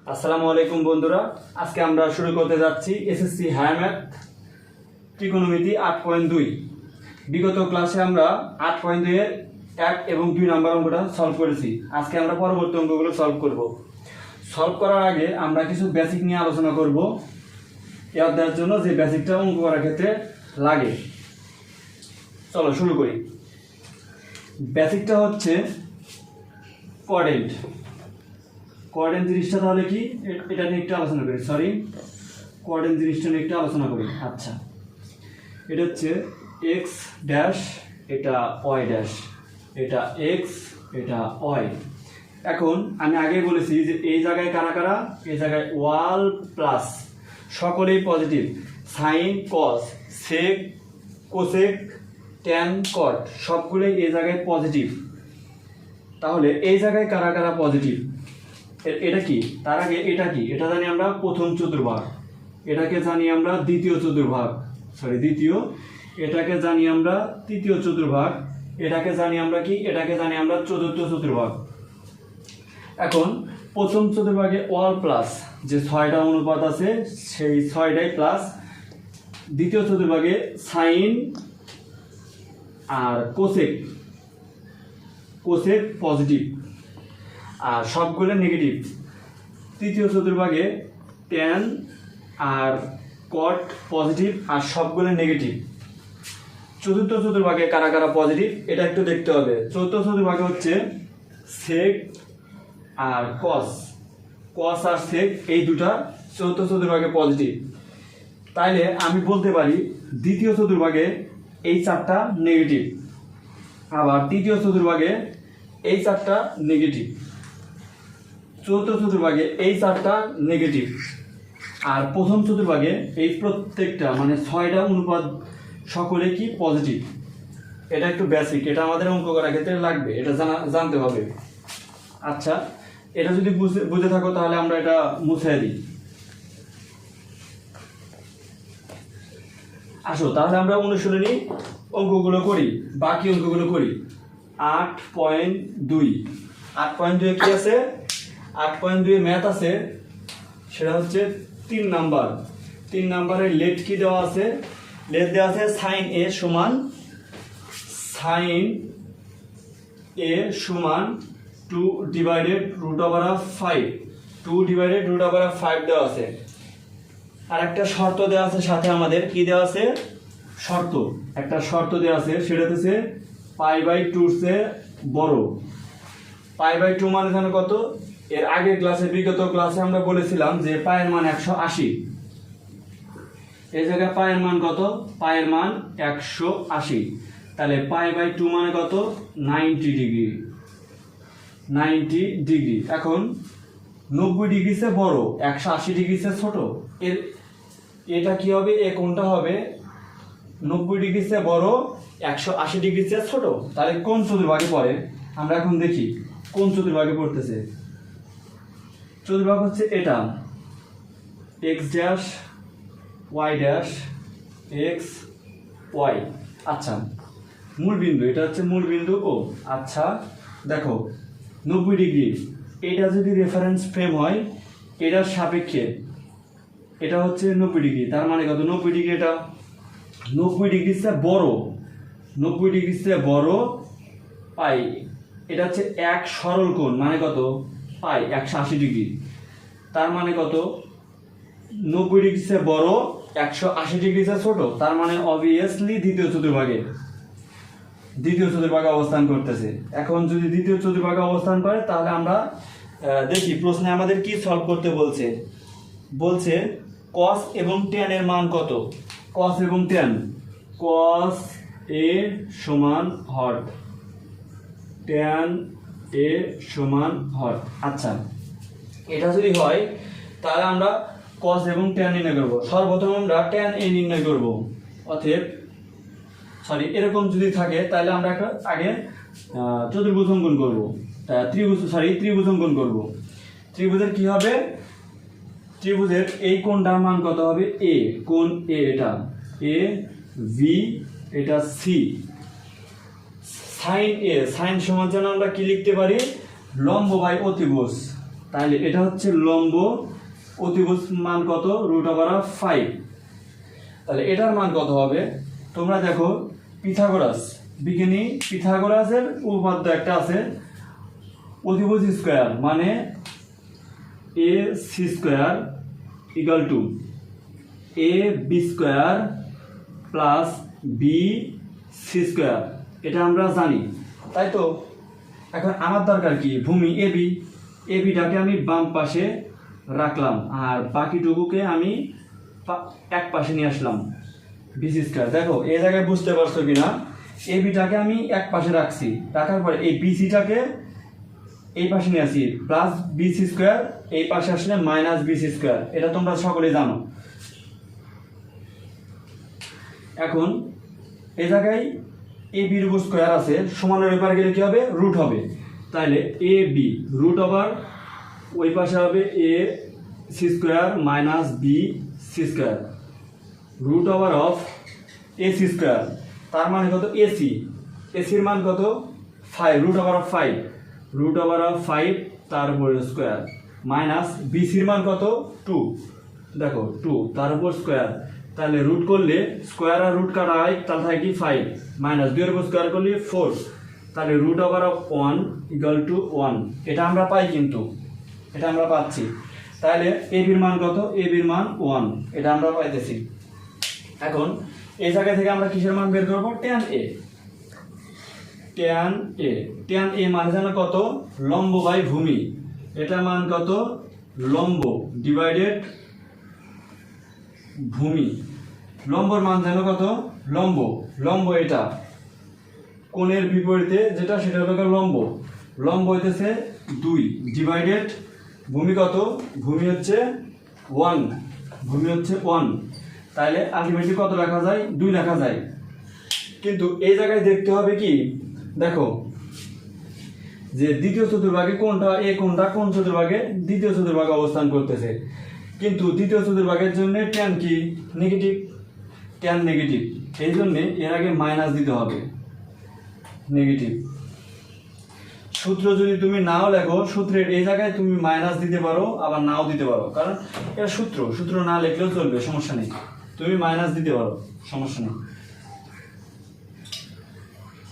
আসসালামু আলাইকুম বন্ধুরা, আজকে আমরা শুরু করতে যাচ্ছি এসএসসি হায়ার ম্যাথ ত্রিকোণমিতি 8.2। বিগত ক্লাসে আমরা 8.2 এর 1 এবং 2 নাম্বার অঙ্কটা সলভ করেছি। আজকে আমরা পরবর্তী অঙ্কগুলো সলভ করব। সলভ করার আগে আমরা কিছু বেসিক নিয়ে আলোচনা করব, এই অধ্যায়ের জন্য যে বেসিকটা অঙ্ক করার ক্ষেত্রে লাগে। চলো শুরু করি। বেসিকটা হচ্ছে কোঅর্ডিনেট। কোঅর্ডিনেট জিনিসটা তাহলে কি, এটা নিয়ে একটু আলোচনা করি। কোঅর্ডিনেট জিনিসটা নিয়ে একটু আলোচনা করি। আচ্ছা, এটা হচ্ছে এক্স ড্যাশ, এটা ওয়াই ড্যাশ, এটা এক্স, এটা ওয়াই। এখন আমি আগেই বলেছি যে এই জায়গায় কারা কারা, এই জায়গায় ওয়াল প্লাস সকলেই positive, sine cos sec cosec tan cot সবগুলোই এই জায়গায় পজিটিভ। তাহলে এই জায়গায় কারা কারা পজিটিভ, এটা কি, তার আগে এটা কি, এটা জানি আমরা প্রথম চতুর্ভাগ, এটাকে জানি আমরা দ্বিতীয় চতুর্ভাগ, এটাকে জানি আমরা তৃতীয় চতুর্ভাগ, এটাকে জানি আমরা কি, এটাকে জানি আমরা চতুর্থ চতুর্ভাগ। এখন প্রথম চতুর্ভাগে ওয়াল প্লাস যে 6টা অনুপাত আছে সেই 6টাই প্লাস, দ্বিতীয় চতুর্ভাগে সাইন আর কোসেক পজিটিভ আর সবগুলো নেগেটিভ। তৃতীয় চতুর্ভাগে ট্যান আর কট পজিটিভ আর সবগুলো নেগেটিভ। চতুর্থ চতুর্ভাগে কারা কারা পজিটিভ এটা একটু দেখতে হবে। চতুর্থ চতুর্ভাগে হচ্ছে সেক আর কস আর সেক, এই দুটা চতুর্থ চতুর্ভাগে পজিটিভ। তাইলে আমি বলতে পারি দ্বিতীয় চতুর্ভাগে এই 4টা নেগেটিভ, আবার তৃতীয় চতুর্ভাগে এই 4টা নেগেটিভ, চতুর্থ চতুর্ভাগে এই 4টা নেগেটিভ, আর প্রথম চতুর্ভাগে এই প্রত্যেকটা মানে 6টা অনুপাত সকলে কি পজিটিভ। এটা একটু বেসিক, এটা আমাদের অঙ্ক করার ক্ষেত্রে লাগবে, এটা জানতে হবে। আচ্ছা, এটা যদি বুঝে থাকো তাহলে আমরা এটা মুছে দিই। আসো তাহলে আমরা অনুশীলনী অঙ্কগুলো করি, বাকি অঙ্কগুলো করি। 8.2 কি আছে, 8.2 ম্যাথ আছে, সেটা হচ্ছে 3 নাম্বার। 3 নাম্বারের লেট কি দেওয়া আছে, লেট দেওয়া আছে সাইন এ সমান 2 ডিভাইডেড √5, 2 ডিভাইডেড √5 দেওয়া আছে। আর একটা শর্ত দেওয়া আছে সাথে, আমাদের কি দেওয়া আছে, একটা শর্ত দেওয়া আছে, সেটা হচ্ছে π/2 চেয়ে বড়। π/2 মানে এখানে কত, এর আগের ক্লাসে বিগত ক্লাসে আমরা বলেছিলাম যে পায়ের মান 180। এই জায়গায় পায়ের মান কত, পায়ের মান 180। তাহলে π/2 মানে কত, 90 ডিগ্রি। এখন 90 ডিগ্রি চেয়ে বড়, 180 ডিগ্রি চেয়ে ছোট, এটা কি হবে, এ কোনটা হবে, 90 ডিগ্রি চেয়ে বড় 180 ডিগ্রি চেয়ে ছোট। তাহলে কোন চতুর্ভাগে পড়ে, আমরা এখন দেখি কোন চতুর্ভাগে পড়তেছে। চতুর্ভাগ হচ্ছে এটা, x dash y dash x y. আচ্ছা, মূল বিন্দু, এটা হচ্ছে মূল বিন্দু ও। আচ্ছা দেখো 90 ডিগ্রি, এটা যদি রেফারেন্স ফ্রেম হয় এটার সাপেক্ষে এটা হচ্ছে 90 ডিগ্রি, তার মানে কত, 90 ডিগ্রি, এটা 90 ডিগ্রি চেয়ে বড়, 90 ডিগ্রি চেয়ে বড় পাই, এটা হচ্ছে এক সরল কোণ, মানে কত, পাই 180 ডিগ্রি। তার মানে কত, 90 ডিগ্রি চেয়ে বড় 180 ডিগ্রি চেয়ে ছোট, তার মানে অবভিয়াসলি দ্বিতীয় চতুর্ভাগে অবস্থান করতেছে। এখন যদি দ্বিতীয় চতুর্ভাগে অবস্থান করে তাহলে আমরা দেখি প্রশ্নে আমাদের কি সলভ করতে বলছে কস এবং ট্যান এর মান কত। কস এবং ট্যান, কস এ সমান হর, ট্যান এ সমান হর। আচ্ছা, এটা যদি হয় তাহলে আমরা কস এবং ট্যান নির্ণয় করব। সর্বপ্রথম আমরা ট্যান এ নির্ণয় করব। অতএব এরকম যদি থাকে তাহলে আমরা আগে চতুর্ভুজ অঙ্কন করব, ত্রিভুজ অঙ্কন করব। ত্রিভুজের কি হবে, ত্রিভুজের এই কোণটার মান কত হবে, এ, কোণ এ, এটা এ, ভি, এটা সি। সাইন এ, সাইন সমান যেন আমরা কি লিখতে পারি, লম্ব বাই অতিভুজ, তাহলে এটা হচ্ছে লম্ব, অতিভুজ মান কত √5। তাহলে এটার মান কত হবে? তোমরা দেখো পিথাগোরাস, বিজ্ঞানী পিথাগোরাসের উপপাদ্য একটা আছে, অতিভুজ স্কয়ার মানে AC² equal to AB² plus BC²। এটা আমরা জানি, তাই তো? এখন আমার দরকার কি? ভূমি ABটাকে আমি বাম পাশে রাখলাম আর বাকিটুকুকে আমি এক পাশে নিয়ে আসলাম, BC²। দেখো এই জায়গায় বুঝতে পারছো কিনা? ABটাকে আমি এক পাশে রাখছি, রাখার পরে এই BCটাকে এই পাশে নিয়ে আসি, প্লাস BC², এই পাশে আসলে মাইনাস BC²। এটা তোমরা সকলেই জানো। এখন এই জায়গায় ABর উপর স্কয়ার আছে, সমানের ব্যাপারে গেলে কি হবে? রুট হবে। তাহলে AB √ ওই পাশে হবে AC² মাইনাস BC² √AC²। তার মানে কত? এসির মান কত? 5 √5 তার উপরে স্কয়ার মাইনাস BCর মান কত? 2। দেখো 2 তার উপর স্কয়ার, তাহলে রুট করলে স্কয়ার আর রুট কাটা হয়, তাহলে থাকে কি 5 মাইনাস 2 এর উপর স্কয়ার করলে 4, তাহলে √1 ইকুয়াল টু 1। এটা আমরা পাই, কিন্তু এটা আমরা পাচ্ছি। তাহলে ABর মান কত? ABর মান 1, এটা আমরা পাইতেছি। এখন এই জায়গা থেকে আমরা কিসের মান বের করব? tan A মানে জানো কত? লম্ব বাই ভূমি। এটা মান কত? লম্ব ডিভাইডেড ভূমি। লম্বর মান জানো কত? লম্ব এটা কোণের বিপরীতে যেটা, সেটা হলো লম্ব হইতেছে 2 ডিভাইডেড ভূমি কত? ভূমি হচ্ছে 1। তাহলে আলটিমেটলি কত লেখা যায়? 2 লেখা যায়। কিন্তু এই জায়গায় দেখতে হবে কি, দেখো যে দ্বিতীয় চতুর্ভাগে কোনটা কোনটা কোন চতুর্ভাগে? দ্বিতীয় চতুর্ভাগে অবস্থান করতেছে। কিন্তু দ্বিতীয় চতুর্ভাগের জন্য tan কি? নেগেটিভ, এই জন্য এর আগে মাইনাস দিতে হবে, নেগেটিভ। সূত্র যদি তুমি নাও লেখো, সূত্রের এই জায়গায় তুমি মাইনাস দিতে পারো, আবার নাও দিতে পারো, কারণ এটা সূত্র না লিখলেও চলবে, সমস্যা নেই। তুমি মাইনাস দিতে পারো, সমস্যা নেই।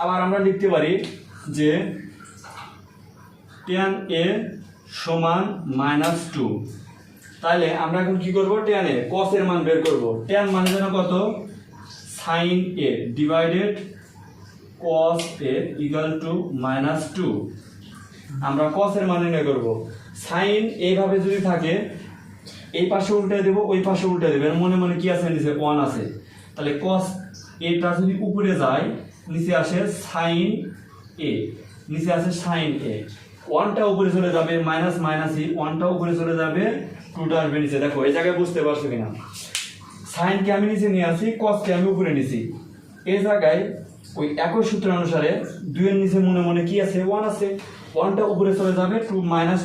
আবার আমরা লিখতে পারি যে tan A সমান -2। তাহলে আমরা এখন কি করব? tan A cos এর মান বের করব। tan মানে যেন কত? sin A divided cos A equal to -2। আমরা cos এর মান নির্ণয় করব। sin এইভাবে যদি থাকে, এই পাশে উল্টে দেব, ওই পাশে উল্টে দেব, এর মনে মনে কি আছে? নিচে 1 আছে। তাহলে cos এটা যদি উপরে যায়, নিচে আসে sin A, নিচে আসে sin A। 1টা উপরে চলে যাবে, মাইনাস মাইনাসই 1টা উপরে চলে যাবে, 2টা আসবে নিচে। দেখো এই জায়গায় বুঝতে পারছো কিনা? sin কে আমি নিচে নিয়ে আসি, cos কে আমি উপরে নিছি। এই জায়গায় ওই একই সূত্র অনুসারে 2 এর নিচে মনে মনে কি আছে? 1 আছে। 1টা উপরে চলে যাবে, 2 মাইনাস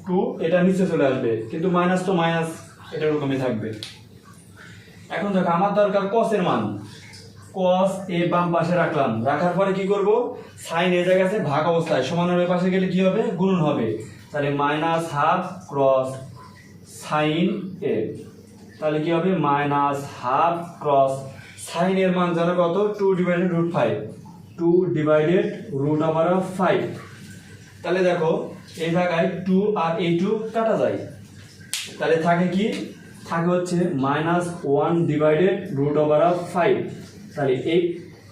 2 এটা নিচে চলে আসবে, কিন্তু মাইনাস তো মাইনাস এটা এরকমই থাকবে। এখন দেখো আমার দরকার cos এর মান। cos A বাম পাশে রাখলাম, রাখার পরে কি করব? sin এই জায়গায় আছে ভাগ অবস্থায়, সমানের পাশে গেলে কি হবে? গুণন হবে। তাহলে -12 ক্রস sin A, তাহলে কি হবে? -12 ক্রস sin এর মান জানো কত? 2 ডিভাইডেড √5, 2 ডিভাইডেড √5। তাহলে দেখো এই জায়গায় 2 আর এই 2 কাটা যায়, তাহলে থাকে কি? থাকে হচ্ছে -1 ডিভাইডেড √5। তাহলে এই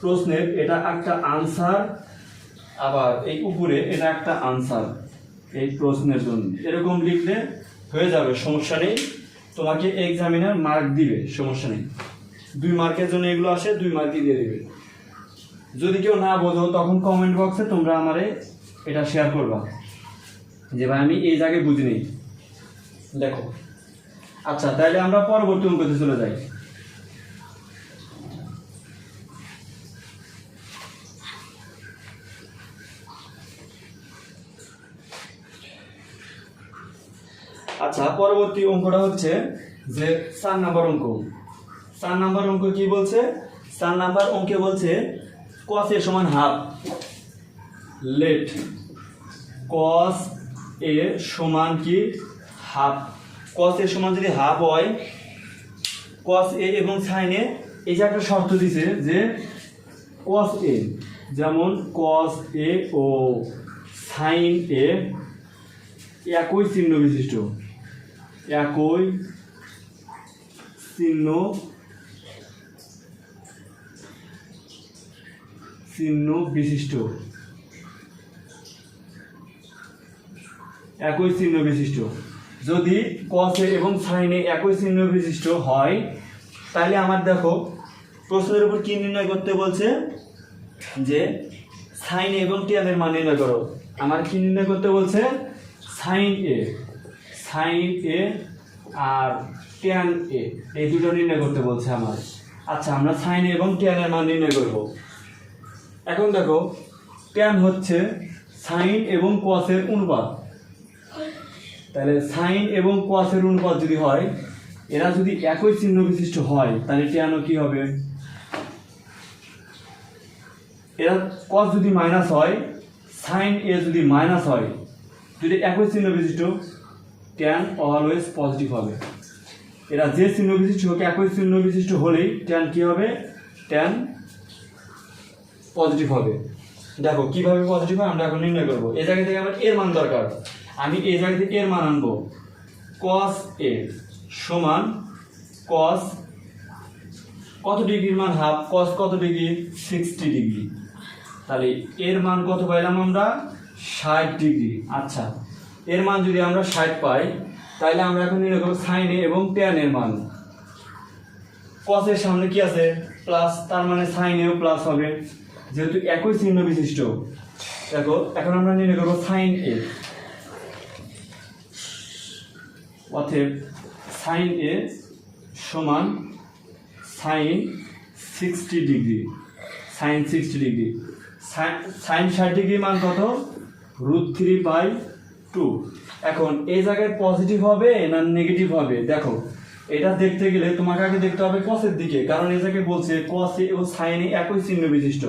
প্রশ্নের এটা একটা আনসার, আবার এই উপরে এটা একটা আনসার এই প্রশ্নের জন্য। এরকম লিখলে হয়ে যাবে, সমস্যা নেই। তোমাকে এক্সামিনার মার্ক দিবে, সমস্যা নেই। 2 মার্কের জন্য এগুলো আসে, 2 মার্কই দিয়ে দিবে। যদি কেউ না বোঝো, তখন কমেন্ট বক্সে তোমরা আমারে এটা শেয়ার করবা যে ভাই আমি এই জায়গায় বুঝিনি। দেখো আচ্ছা, তাহলে আমরা পরবর্তী অঙ্কতে চলে যাই। আচ্ছা, পরবর্তী অঙ্কটা হচ্ছে যে 4 নাম্বার অঙ্ক। 4 নাম্বার অঙ্ক কি বলছে? 4 নাম্বার অঙ্কে বলছে cos A সমান হাফ, লেট cos এ সমান কি হাফ। কস এ সমান যদি হাফ হয়, কস এ এবং সাইন এ, এই যে একটা শর্ত দিছে যে কস এ, যেমন কস এ ও সাইন এ একই চিহ্ন বিশিষ্ট, একই চিহ্ন বিশিষ্ট, একই চিহ্ন বিশিষ্ট। যদি কস এ এবং সাইন এ একই চিহ্ন বিশিষ্ট হয়, তাহলে আমার দেখো প্রশ্নের উপর কি নির্ণয় করতে বলছে যে সাইন এ এবং ট্যান এর মান নির্ণয় করো। আমার কি নির্ণয় করতে বলছে? Sign A R tan A, এই দুটো নির্ণয় করতে বলছে আমার। আচ্ছা, আমরা সাইন এ এবং ট্যান এর মান নির্ণয় করব। এখন দেখো ট্যান হচ্ছে সাইন এবং কসের অনুপাত, তাহলে সাইন এবং কসের অনুপাত যদি হয়, এরা যদি একই চিহ্ন বিশিষ্ট হয়, তাহলে ট্যানও কি হবে? এরা কস যদি মাইনাস হয়, সাইন এ যদি মাইনাস হয়, যদি একই চিহ্ন বিশিষ্ট, ট্যান অলওয়েজ পজিটিভ হবে। এরা যে চিহ্ন বিশিষ্ট হোক, একই চিহ্ন বিশিষ্ট হলেই ট্যান কি হবে? ট্যান পজিটিভ হবে। দেখো কিভাবে পজিটিভ হয় আমরা এখন নির্ণয় করবো। এই জায়গা থেকে আমার এর মান দরকার, আমি এই জায়গা থেকে এর মান আনবো। কস এ সমান কস কত ডিগ্রির মান হাফ, কস কত ডিগ্রি? 60 ডিগ্রি। তাহলে এর মান কত পাইলাম আমরা? 60 ডিগ্রি। আচ্ছা, এর মান যদি আমরা 60 পাই, তাহলে আমরা এখন নির্ণয় করবো সাইন এ এবং ট্যান এর মান। কস এর সামনে কি আছে? প্লাস, তার মানে সাইন এও প্লাস হবে, যেহেতু একই চিহ্ন বিশিষ্ট। দেখো এখন আমরা নির্ণয় করবো সাইন এ। অতএব সাইন এ সমান sine 60 degree. Sine 60 degree, sine 60 degree মান কত? √3/2। এখন এই জায়গায় পজিটিভ হবে না নেগেটিভ হবে? দেখো এটা দেখতে গেলে তোমাকে আগে দেখতে হবে কসের দিকে, কারণ এই জায়গায় বলছে কস এ ও সাইন এ একই চিহ্ন বিশিষ্ট।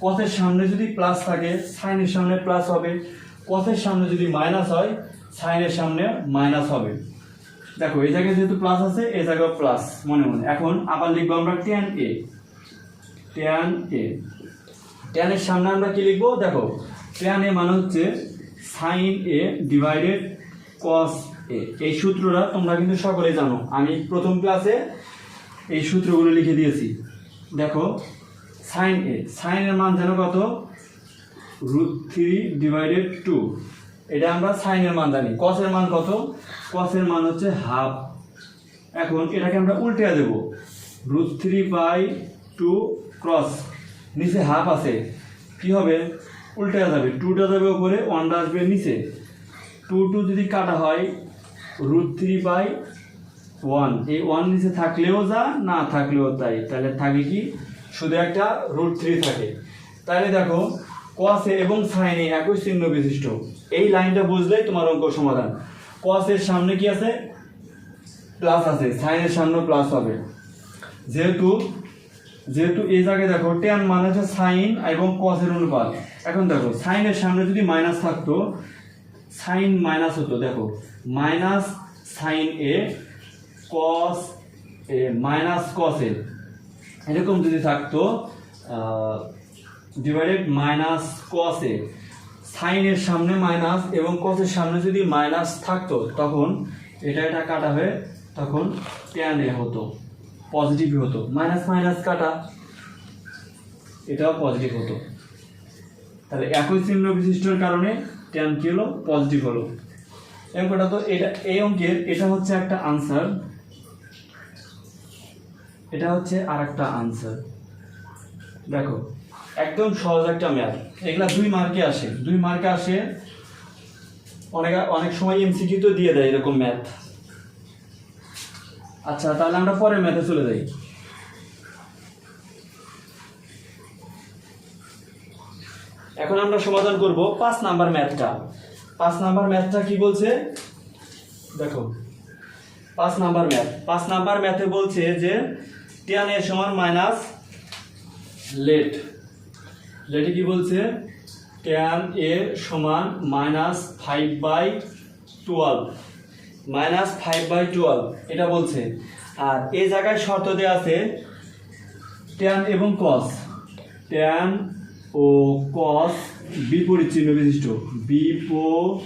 কসের সামনে যদি প্লাস থাকে, সাইনের সামনে প্লাস হবে। কসের সামনে যদি মাইনাস হয়, সাইনের সামনে মাইনাস হবে। দেখো এই জায়গায় যেহেতু প্লাস আছে, এই জায়গায় প্লাস মনে মনে। এখন আবার লিখবো আমরা ট্যান এ। ট্যানের সামনে আমরা কি লিখবো? দেখো ট্যান এ মানে হচ্ছে সাইন এ ডিভাইডেড কস এ। এই সূত্রটা তোমরা কিন্তু সকলে জানো, আমি প্রথম ক্লাসে এই সূত্রগুলো লিখে দিয়েছি। দেখো সাইন এ, সাইনের মান জানো কত? √3/2। এটা আমরা সাইনের মান জানি। কসের মান কত? কসের মান হচ্ছে হাফ। এখন এটাকে আমরা উল্টে দেব, √3/2 ক্রস, নিচে হাফ আছে, কি হবে? উল্টে যাবে, 2টা যাবে উপরে, 1টা আসবে নিচে। 2 যদি কাটা হয়, √3/1, এই 1 নিচে থাকলেও যা, না থাকলেও তাই। তাহলে থাকে কি? শুধু একটা √3 থাকে। তাহলে দেখো কস এ এবং সাইন এ একই চিহ্ন বিশিষ্ট। এই লাইনটা বুঝলেই তোমার অঙ্ক সমাধান। কস এর সামনে কি আছে? প্লাস আছে, সাইনের সামনে প্লাস হবে। যেহেতু এই জায়গায় দেখো ট্যান মানে হচ্ছে সাইন এবং কসের অনুপাত। এখন দেখো সাইনের সামনে যদি মাইনাস থাকতো, সাইন মাইনাস হতো, দেখো মাইনাস সাইন এ কস এ মাইনাস কস এ, এরকম যদি থাকতো ডিভাইডেড মাইনাস কস এ। সাইনের সামনে মাইনাস এবং কসের সামনে যদি মাইনাস থাকতো, তখন এটা কাটা হয়ে তখন ট্যান এ হতো, পজিটিভ হতো। মাইনাস মাইনাস কাটা, এটাও পজিটিভ হতো। তাহলে একই চিহ্ন বিশিষ্টর কারণে ট্যান কি হলো? পজিটিভ হলো। অঙ্কটা তো এটা, এই অঙ্কের এটা হচ্ছে একটা আনসার, এটা হচ্ছে আর একটা আনসার। দেখো একদম সহজ একটা ম্যাথ। এগুলা 2 মার্কে আসে, 2 মার্কে আসে। অনেক সময় এমসিকিউ তো দিয়ে দেয় এরকম ম্যাথ। আচ্ছা, তাহলে আমরা পরের ম্যাথে চলে যাই। এখন আমরা সমাধান করব 5 নাম্বার ম্যাথটা। 5 নাম্বার ম্যাথটা কি বলছে? দেখো 5 নাম্বার ম্যাথে বলছে যে ট্যান এ সমান মাইনাস লেটে কি বলছে? tan a সমান -5/12 এটা বলছে। আর এই জায়গায় শর্ত দেওয়া আছে tan এবং cos, tan ও cos বিপরীত চিহ্ন বিশিষ্ট, বিপরীত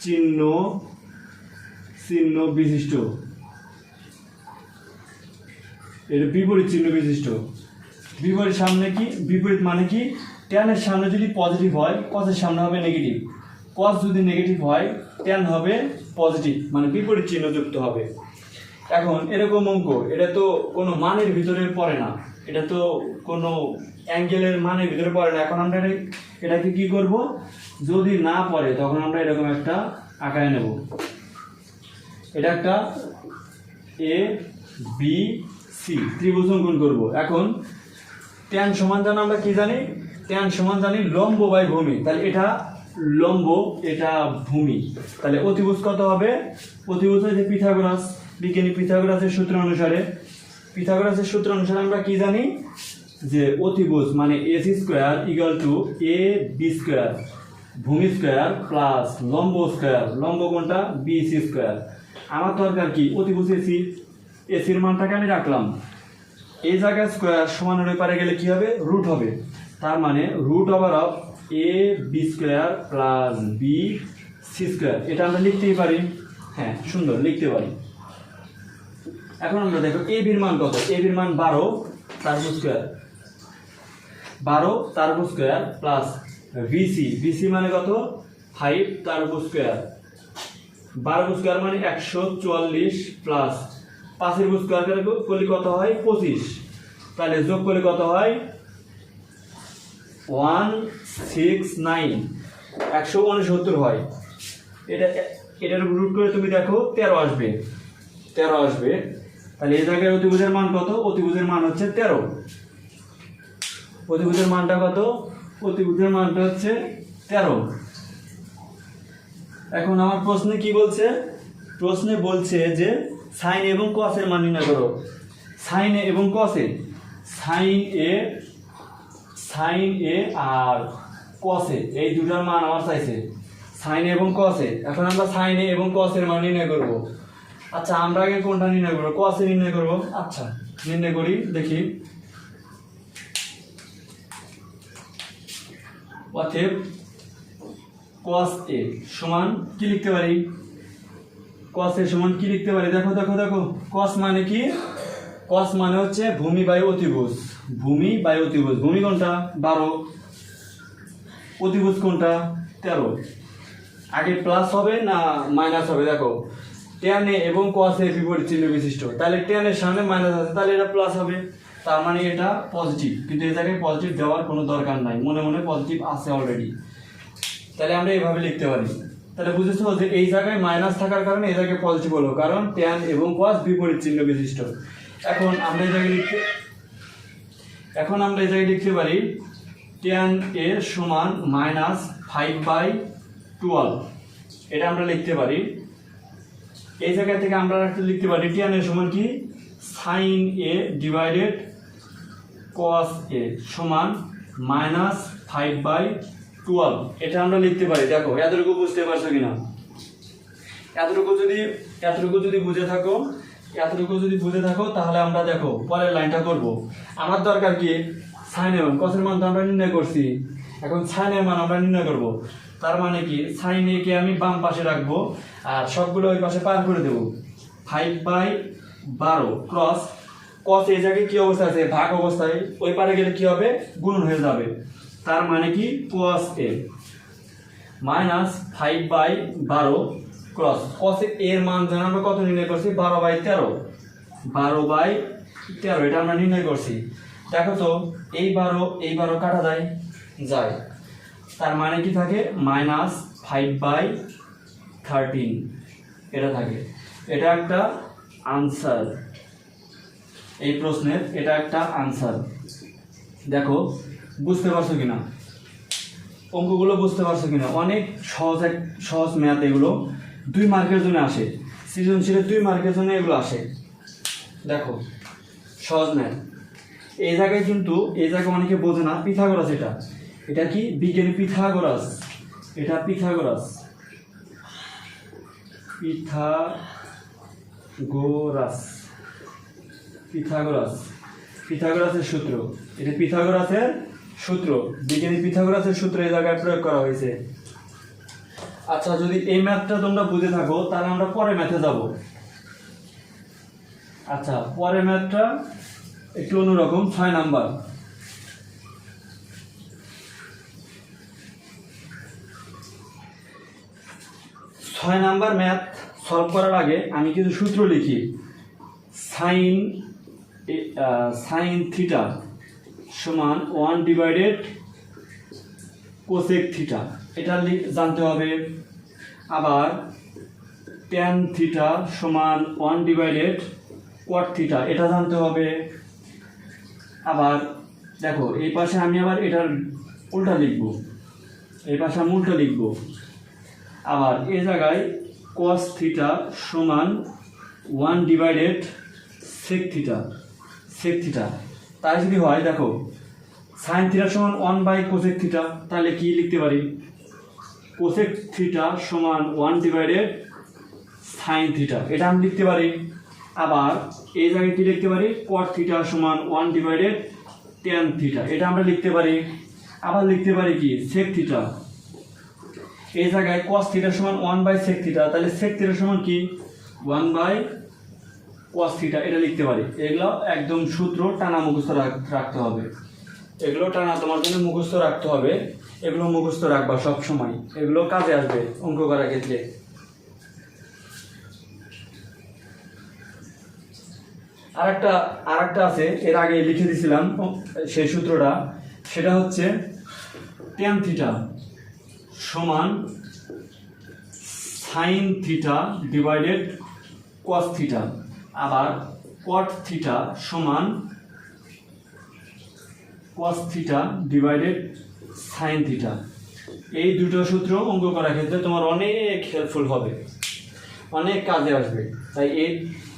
চিহ্ন বিশিষ্ট, এটা বিপরীত চিহ্ন বিশিষ্ট। বিপরীত সামনে কি, বিপরীত মানে কি, tan এর সামনে যদি পজিটিভ হয় cos এর সামনে হবে নেগেটিভ, cos যদি নেগেটিভ হয় tan হবে পজিটিভ, মানে বিপরীত চিহ্ন যুক্ত হবে। এখন এরকম অঙ্ক, এটা তো কোনো মানের ভিতরে পড়ে না, এটা তো কোনো অ্যাঙ্গেলের মানের ভিতরে পড়ে না। এখন আমরা এটাকে কি করব, যদি না পড়ে তখন আমরা এরকম একটা আকারে নেব। এটা একটা এ বি সি ত্রিভুজ অঙ্কন করব। এখন tan সমান জানো আমরা কি জানি, tan সমান জানি লম্ব বাই ভূমি, তাহলে এটা লম্ব, এটা ভূমি, তাহলে অতিভুজ কত হবে, অতিভুজ হচ্ছে পিথাগোরাস, বিজ্ঞানী পিথাগোরাসের সূত্র অনুসারে, পিথাগোরাসের সূত্র অনুসারে আমরা কি জানি যে অতিভুজ মানে ac square equal to a b square, ভূমি স্কয়ার প্লাস লম্ব স্কয়ার, লম্ব কোনটা bc স্কয়ার। আমার দরকার কি অতিভুজ ac এর মানটাকে আমি রাখলাম, এই জায়গায় স্কয়ার সমানের ওই পারে গেলে কি হবে, রুট হবে, তার মানে root over of a b square plus b c square. এটা আমরা লিখতেই পারি, হ্যাঁ সুন্দর লিখতে পারি। এখন আমরা দেখো a b এর মান কত, a b এর মান 12 তার উপর স্কয়ার, 12 তার উপর স্কয়ার প্লাস bc মানে কত 5 তার উপর স্কয়ার, 12 উপর স্কয়ার মানে 144 প্লাস 5 এর উপর স্কয়ার করলে কত হয় 25, তাহলে যোগ করলে কত হয় 169, 169 হয়। এটার রুট করে তুমি দেখো 13 আসবে, 13 আসবে। তাহলে এই জায়গায় অতিভুজের মান কত, অতিভুজের মান হচ্ছে 13, অতিভুজের মানটা কত, অতিভুজের মানটা হচ্ছে 13। এখন আমার প্রশ্নে কি বলছে, প্রশ্নে বলছে যে সাইন এবং কস এর মান নির্ণয় করো। সাইন এ এবং কস এ, সাইন এ আর কস এ, এই দুটার মান আমার চাইছে, সাইন এবং কস এ। এখন আমরা সাইন এ এবং কস এর মান নির্ণয় করব। আচ্ছা আমরা আগে কোনটা নির্ণয় করব, কস এ নির্ণয় করব। আচ্ছা নির্ণয় করি, দেখি। অতএব cos a সমান কি লিখতে পারি, cos a সমান কি লিখতে পারি, দেখো দেখো দেখো, cos মানে কি, cos মানে হচ্ছে ভূমি বাই অতিভুজ, ভূমি বাই অতিভুজ, ভূমি কোনটা 12, অতিভুজ কোনটা 13। আগে প্লাস হবে না মাইনাস হবে, দেখো tan a এবং cos a বিপরীত চিহ্ন বিশিষ্ট, তাহলে tan এর সামনে মাইনাস আছে, তাহলে এটা প্লাস হবে, তার মানে এটা পজিটিভ, কিন্তু এই জায়গায় পজিটিভ দেওয়ার কোনো দরকার নাই, মনে মনে পজিটিভ আছে অলরেডি, তাহলে আমরা এইভাবে লিখতে পারি। তাহলে বুঝেছো যে এই জায়গায় মাইনাস থাকার কারণে এই জায়গায় পজিটিভ হলো, কারণ tan এবং cos বিপরীত চিহ্ন বিশিষ্ট। এখন আমরা এই জায়গায় লিখতে পারি tan a সমান -5/12, এটা আমরা লিখতে পারি। এই জায়গা থেকে আমরা লিখতে পারি tan a সমান কি sin a divided cos a সমান -5/12, এটা আমরা লিখতে পারি। দেখো এতটুকু বুঝতে পারছো কিনা, এতটুকু যদি বুঝে থাকো তাহলে আমরা দেখো পরের লাইনটা করব। আমার দরকার কি সাইন এবং কসের মান তো আমরা নির্ণয় করছি, এখন সাইনের মান আমরা নির্ণয় করব। তার মানে কি সাইন এ কে আমি বাম পাশে রাখবো আর সবগুলো ওই পাশে পার করে দেবো, 5/12 ক্রস cos এই জায়গায় কি অবস্থা আছে, ভাগ অবস্থায়, ওই পারে গেলে কি হবে গুণ হয়ে যাবে, তার মানে কি cos a -5/12 ক্রস cos এর মান জানা আমরা কত নির্ণয় করছি 12/13, 12/13 এটা আমরা নির্ণয় করছি। দেখো তো এই 12 কাটা যায়, তার মানে কি থাকে -5/13 এটা থাকে। এটা একটা আনসার, এই প্রশ্নের এটা একটা আনসার। দেখো বুঝতে পারছো কিনা, অঙ্কগুলো বুঝতে পারছো কিনা, অনেক সহজ ম্যাথ, এগুলো 2 মার্কের জন্য আসে, সৃজনশীলে 2 মার্কের জন্য এগুলো আসে। দেখো সহজ ম্যাথ, এই জায়গায় অনেকে বোঝে না, পিথাগোরাস এটা কি বিজ্ঞানী পিথাগোরাস, এটা পিথাগোরাস, পিথাগোরাস, পিথাগোরাস, পিথাগোরাসের সূত্র, এটা পিথাগোরাসের সূত্র, বিজ্ঞানী পিথাগোরাসের সূত্র এই জায়গায় প্রয়োগ করা হয়েছে। আচ্ছা, যদি এই ম্যাথটা তোমরা বুঝে থাকো তাহলে আমরা পরের ম্যাথে যাব। আচ্ছা, পরের ম্যাথটা একটু অন্যরকম, 6 নাম্বার। ছয় নাম্বার ম্যাথ সলভ করার আগে আমি কিছু সূত্র লিখি। সাইন থিটা সমান 1 ডিভাইডেড কোসেক থিটা, এটা জানতে হবে। আবার ট্যান থিটা সমান 1 ডিভাইডেড কট থিটা, এটা জানতে হবে। আবার দেখো এই পাশে আমি আবার এটার উল্টা লিখব, এই পাশে আমি উল্টা লিখব। আবার এই জায়গায় কস থিটা সমান 1 divided sec theta, sec theta. তাই যদি হয় দেখো সাইন থিটা সমান 1 বাই কোসেক থিটা, তাহলে কি লিখতে পারি? কোসেক থিটা সমান 1 ডিভাইডেড সাইন থিটা, এটা আমি লিখতে পারি। আবার এই জায়গায় কি লিখতে পারি? কট থিটা সমান 1 ডিভাইডেড ট্যান থিটা, এটা আমরা লিখতে পারি। আবার লিখতে পারি কি সেক থিটা, এই জায়গায় কস থিটা সমান 1 বাই সেক থিটা, তাহলে সেক থিটা সমান কি 1 বাই কস থিটা, এটা লিখতে পারি। এগুলো একদম সূত্র টানা মুখস্থ রাখতে হবে, এগুলো টানা তোমার জন্য মুখস্থ রাখতে হবে, এগুলো মুখস্থ রাখবা সব সময়, এগুলো কাজে আসবে অঙ্ক করার ক্ষেত্রে। আরেকটা আছে, এর আগে লিখে দিয়েছিলাম সেই সূত্রটা, সেটা হচ্ছে ট্যান থিটা সমান sine theta divided cos theta, আবার কট থিটা সমান cos theta divided sine theta. এই দুটো সূত্র অঙ্ক করার ক্ষেত্রে তোমার অনেক হেল্পফুল হবে, অনেক কাজে আসবে। তাই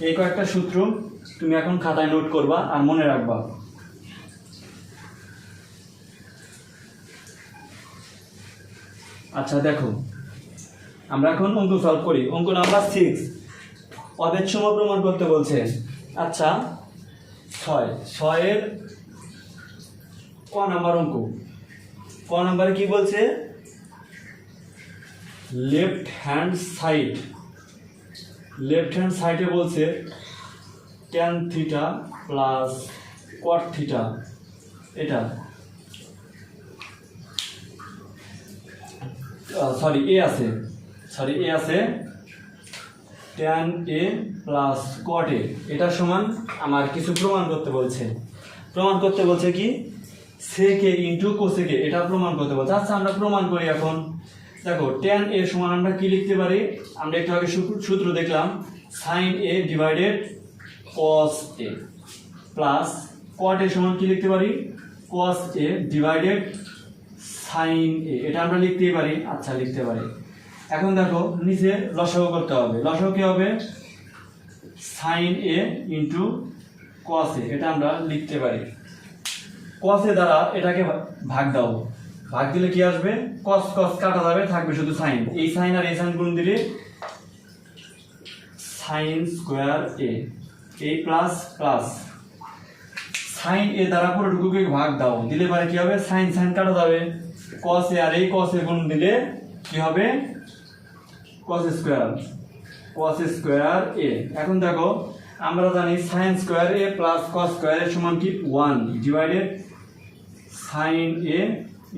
এই কয়েকটা সূত্র তুমি এখন খাতায় নোট করবা আর মনে রাখবা। আচ্ছা দেখো, আমরা এখন অঙ্ক সলভ করি। অঙ্ক নাম্বার 6, অভেদ সম প্রমাণ করতে বলছে। আচ্ছা 6 ক নাম্বার অঙ্ক, ক নাম্বারে কি বলছে? লেফট হ্যান্ড সাইডে বলছে tan theta plus cot theta, এটা এ আছে ট্যান এ প্লাস কট এ, এটা সমান আমার কিছু প্রমাণ করতে বলছে কি সেক এ ইন্টু কোসেক এ, এটা প্রমাণ করতে বলছে। আচ্ছা আমরা প্রমাণ করি এখন। দেখো ট্যান এ সমান আমরা কি লিখতে পারি? আমরা একটু আগে সূত্র দেখলাম, sign A divided cos A, plus cot এ সমান কি লিখতে পারি? কস এ ডিভাইডেড সাইন এ, এটা আমরা লিখতেই পারি। আচ্ছা লিখতে পারি। এখন দেখো নিচে লসাগু করতে হবে। লসাগু কি হবে? সাইন এ ইন্টু কস এ, এটা আমরা লিখতে পারি। কস এ দ্বারা এটাকে ভাগ দাও, ভাগ দিলে কি আসবে? কস কস কাটা যাবে, থাকবে শুধু সাইন। এই সাইন আর এই সাইন গুণ দিলে সাইন স্কোয়ার এ, এই প্লাস প্লাস সাইন এ দ্বারা পুরোটুকুকে ভাগ দাও, দিলে পরে কি হবে? সাইন সাইন কাটা যাবে, কস এ আর এই কস এ গুণ দিলে কি হবে? কস স্কোয়ার এ। এখন দেখো আমরা জানি সাইন স্কোয়ার এ প্লাস কস স্কোয়ার এ সমান কি 1 ডিভাইডেড সাইন এ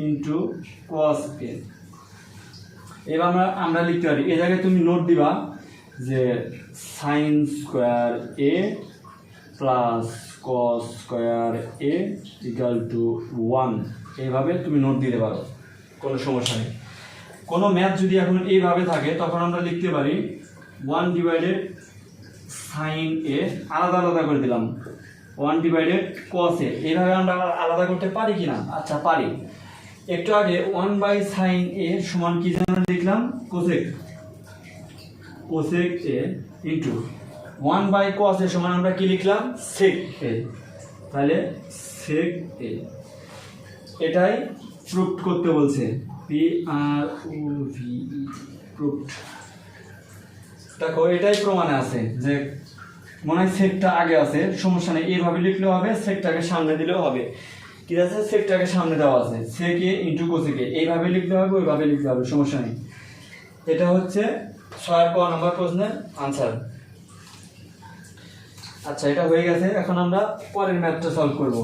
ইন্টু কস এ। এবার আমরা লিখতে পারি, এই জায়গায় তুমি নোট দিবা যে sine square A plus cos square A equal to 1, এইভাবে তুমি নোট দিতে পারো, কোনো সমস্যা নেই। কোনো ম্যাথ যদি এখন এইভাবে থাকে তখন আমরা লিখতে পারি 1 ডিভাইডেড সাইন এ, আলাদা আলাদা করে দিলাম 1 ডিভাইডেড কস এ, এইভাবে আমরা আলাদা করতে পারি কি না? আচ্ছা পারি। একটু আগে 1 বাই সাইন এ সমান কি যেন লিখলাম? Cosec A into 1 by cos A সমান আমরা কি লিখলাম? সেক এ। তাহলে সেক এ, এটাই প্রুফড করতে বলছে, PROVE, প্রুফড। দেখো এটাই প্রমাণে আছে যে মনে হয় সেটটা আগে আছে, সমস্যা নেই, এইভাবে লিখলেও হবে, সেটটাকে সামনে দিলেও হবে। কি আছে, সেটটাকে সামনে দেওয়া আছে, সেকে ইন্টু কোসেকে, এইভাবে লিখতে হবে, ওইভাবে লিখতে হবে, সমস্যা নেই। এটা হচ্ছে 6 নম্বর প্রশ্নের আনসার। আচ্ছা, এটা হয়ে গেছে। এখন আমরা পরের ম্যাথটা সলভ করব।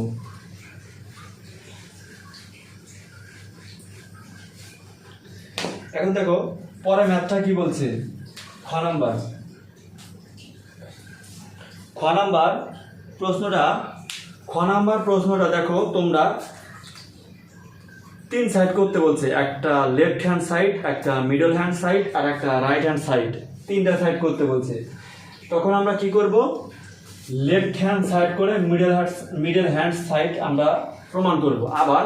এখন দেখো পরের ম্যাথটা কি বলছে। খ নাম্বার প্রশ্নটা দেখো তোমরা 3 সাইড করতে বলছে, একটা লেফট হ্যান্ড সাইড, একটা মিডল হ্যান্ড সাইড আর একটা রাইট হ্যান্ড সাইড, 3টা সাইড করতে বলছে। তখন আমরা কি করব, লেফট হ্যান্ড সাইড করে মিডল হ্যান্ড সাইড আমরা প্রমাণ করব, আবার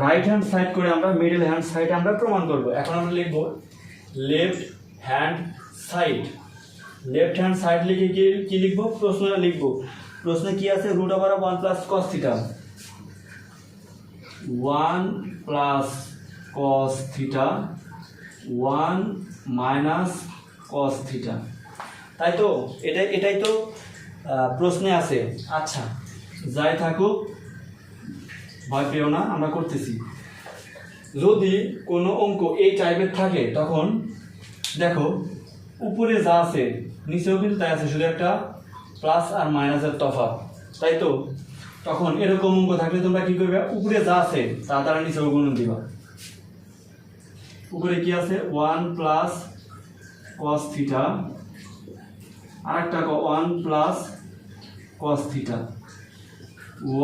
রাইট হ্যান্ড সাইড করে আমরা মিডল হ্যান্ড সাইড আমরা প্রমাণ করব। এখন আমরা লিখব লেফট হ্যান্ড সাইড লিখে কি লিখব, প্রশ্নটা লিখব। প্রশ্নে কি আছে, root over 1 plus cos theta, 1 plus cos theta, 1 minus cos theta, তাই তো? এটাই তো প্রশ্নে আছে। আচ্ছা, যাই থাকুক, ভয় পেও না, আমরা করতেছি। যদি কোনো অঙ্ক এই টাইপের থাকে তখন দেখো উপরে যা আছে নিচেও কিন্তু তাই আছে, শুধু একটা প্লাস আর মাইনাসের তফাৎ, তাই তো? তখন এরকম অঙ্ক থাকলে তোমরা কি করবে, উপরে যা আছে তা দ্বারা নিচেও গুণন দিবা। উপরে কি আছে, 1 প্লাস কস থিটা, আরেকটা 1 plus cos theta,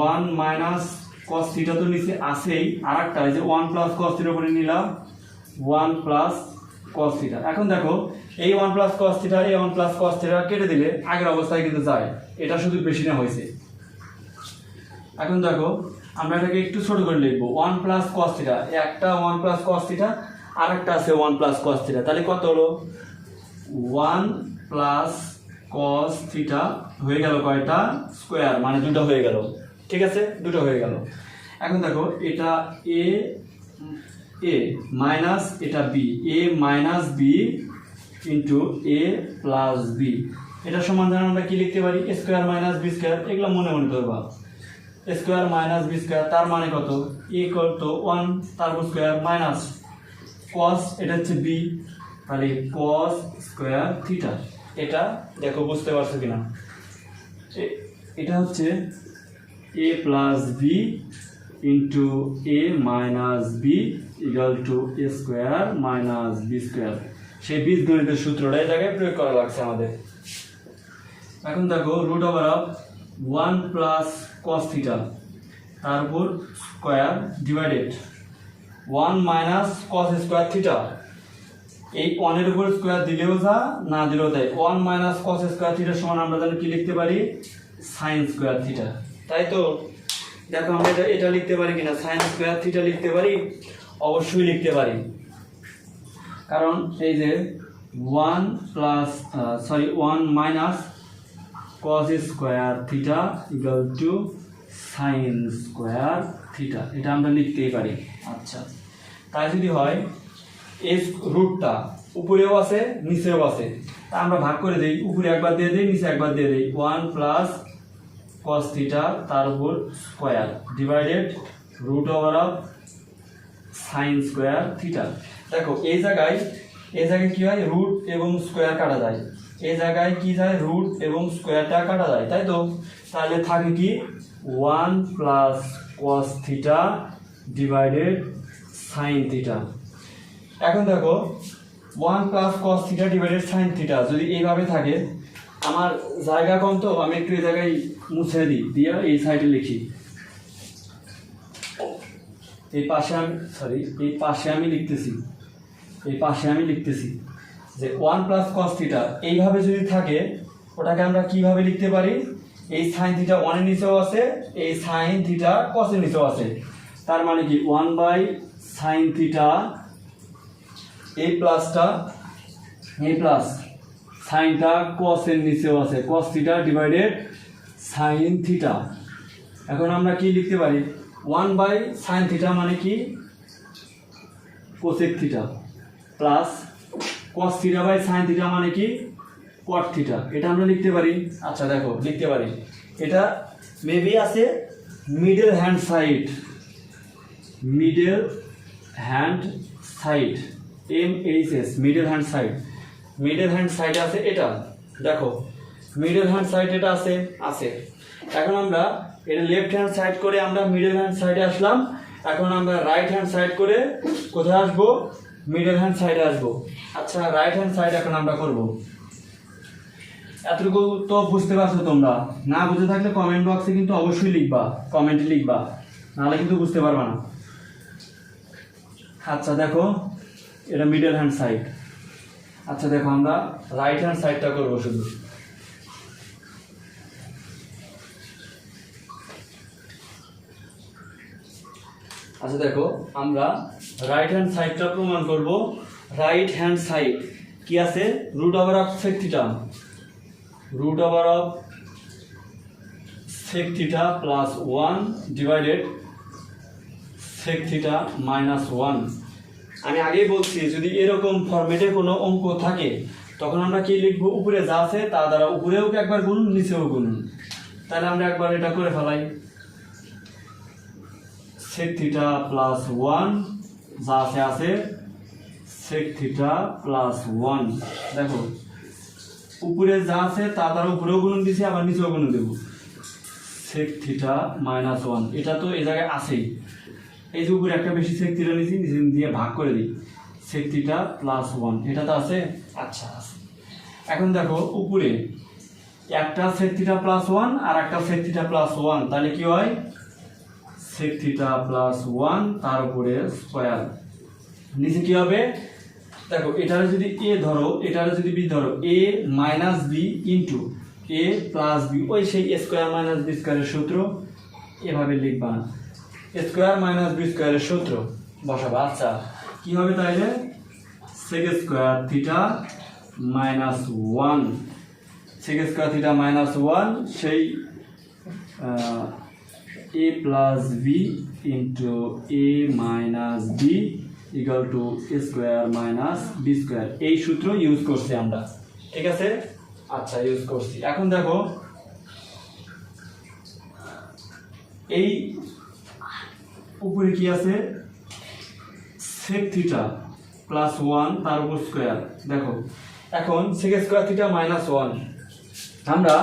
1 minus cos theta তো নিচে আছেই, আরেকটা এই যে 1 প্লাস কস থিটার উপরে নিলাম 1 প্লাস কস থিটা। এখন দেখো এই 1 প্লাস কস থিটা, এই 1 প্লাস কস থিটা কেটে দিলে আগের অবস্থায় কিন্তু যায়, এটা শুধু বেশি না হয়েছে। এখন দেখো আমরা এটাকে একটু ছোট করে লিখবো, 1 প্লাস কস থিটা, একটা 1 প্লাস কস থিটা, আরেকটা আছে 1 প্লাস কস থিটা, তাহলে কত হলো, 1 প্লাস কস থিটা হয়ে গেল কয়টা, স্কোয়ার, মানে দুটো হয়ে গেল, ঠিক আছে, দুটো হয়ে গেল। এখন দেখো এটা এ মাইনাস এটা বি, এ মাইনাস বি ইন্টু এ প্লাস বি, এটা সমান ধরে আমরা কি লিখতে পারি, স্কোয়ার মাইনাস বি স্কোয়ার, এগুলো মনে ধরবা, স্কোয়ার মাইনাস বি স্কোয়ার, তার মানে কত, এ কত 1, তারপর স্কোয়ার মাইনাস কস, এটা হচ্ছে বি, তাহলে কস স্কোয়ার থিটা। এটা দেখো বুঝতে পারছো কিনা, এটা হচ্ছে A plus B into A minus B equal to A square minus B square. সেই বীজগণিতের সূত্রটা এই জায়গায় প্রয়োগ করা লাগছে আমাদের। এখন দেখো root over of 1 plus cos theta, তারপর square divided 1 minus cos square theta, এই 1 এর উপর স্কোয়ার দিলেও যা, না দিলেও তাই, 1 মাইনাস কস স্কোয়ার থিটা সমান আমরা জানি কি লিখতে পারি, সাইন স্কোয়ার থিটা, তাই তো? দেখো আমরা এটা লিখতে পারি কিনা, সাইন স্কোয়ার থিটা লিখতে পারি, অবশ্যই লিখতে পারি, কারণ এই যে 1 minus cos square theta equal two sign square theta, এটা আমরা লিখতেই পারি। আচ্ছা, তাই যদি হয় এই রুটটা উপরেও আছে নিচেও আছে, তা আমরা ভাগ করে দিই, উপরে একবার দিয়ে দিই, নিচে একবার দিয়ে দিই, 1 প্লাস cos থিটা তার উপর square divided root over of sine square theta. দেখো এই জায়গায় কি হয়, রুট এবং স্কোয়ার কাটা যায়, এই জায়গায় কি যায়, রুট এবং স্কোয়ারটা কাটা যায়, তাই তো? তাহলে থাকে কি 1 plus cos theta divided sine theta. এখন দেখো 1 plus cos theta divided sine theta যদি এইভাবে থাকে, আমার জায়গা কম তো আমি একটু এই জায়গায় মুছে দিই, দিয়ে এই সাইডে লিখি, এই পাশে আমি লিখতেছি যে 1 প্লাস cos থিটা এইভাবে যদি থাকে, ওটাকে আমরা কিভাবে লিখতে পারি, এই সাইন থিটা 1 এর নিচেও আছে, এই সাইন থিটা cos এর নিচেও আছে, তার মানে কি 1 বাই সাইন থিটা, এই প্লাসটা এই প্লাস সাইনটা cos এর নিচেও আছে, cos theta divided sine theta. এখন আমরা কি লিখতে পারি, 1 বাই সাইন থিটা মানে কি cosec theta plus cos theta by sine theta মানে কি কট থিটা, এটা আমরা লিখতে পারি। আচ্ছা দেখো লিখতে পারি, এটা মেবি আছে middle hand side, middle hand side MHS, middle hand side, middle hand সাইডে আছে এটা, দেখো মিডল হ্যান্ড সাইড এটা আছে আছে। এখন আমরা এটা লেফট হ্যান্ড সাইড করে আমরা মিডল হ্যান্ড সাইডে আসলাম, এখন আমরা রাইট হ্যান্ড সাইড করে কোথায় আসবো, মিডল হ্যান্ড সাইডে আসবো। আচ্ছা রাইট হ্যান্ড সাইড এখন আমরা করব। এতটুকু তো বুঝতে পারছো তোমরা, না বুঝতে থাকলে কমেন্ট বক্সে কিন্তু অবশ্যই লিখবা, কমেন্টে লিখবা, নাহলে কিন্তু বুঝতে পারবা না। আচ্ছা দেখো এটা মিডল হ্যান্ড সাইড। আচ্ছা দেখো আমরা রাইট হ্যান্ড সাইডটা করবো শুধু। আচ্ছা দেখো আমরা রাইট হ্যান্ড সাইডটা প্রমাণ করব। রাইট হ্যান্ড সাইড কি আছে, root over of sec theta, root over of sec theta plus 1 divided sec theta minus 1। আমি আগেই বলছি যদি এরকম ফরম্যাটে কোনো অঙ্ক থাকে তখন আমরা কি লিখবো, উপরে যা আছে তা দ্বারা উপরেও একবার গুণুন নিচেও গুণুন। তাহলে আমরা একবার এটা করে ফেলাই, সেক থিটা প্লাস 1 যা আছে আছে সেক থিটা প্লাস 1। দেখো উপরে যা আছে তা দ্বারা উপরেও গুণন দিছি, আবার নিচেও গুণন দেবো, সেক থিটা মাইনাস 1। এটা তো এই জায়গায় আছেই, এই যে উপরে একটা বেশি সেক থিটা নিয়েছি, নিচে দিয়ে ভাগ করে দিই, সেক থিটা প্লাস 1 এটা তো আছে। আচ্ছা আছে। এখন দেখো উপরে একটা সেক থিটা প্লাস 1 আর একটা সেক থিটা প্লাস 1, তাহলে কি হয় সেক থিটা প্লাস 1 তার উপরে স্কয়ার। নিচে কি হবে, দেখো এটারে যদি এ ধরো এটারে যদি বি ধরো, এ মাইনাস বি ইন্টু এ প্লাস বি, ওই সেই স্কোয়ার মাইনাস বি স্কোয়ারের সূত্র, এভাবে লিখবা না, স্কোয়ার মাইনাস বি স্কোয়ারের সূত্র বসাবা। আচ্ছা কি হবে তাইলে, sec square theta minus 1, sec square theta minus 1 সেই a plus B into A minus B equal to A square minus B square, এই সূত্র ইউজ করছি আমরা, ঠিক আছে। আচ্ছা ইউজ করছি। এখন দেখো এই উপরে কি আছে, সেক থিটা প্লাস 1 তার উপর স্কোয়ার। দেখো এখন সেক স্কোয়ার থিটা মাইনাস 1 আমরা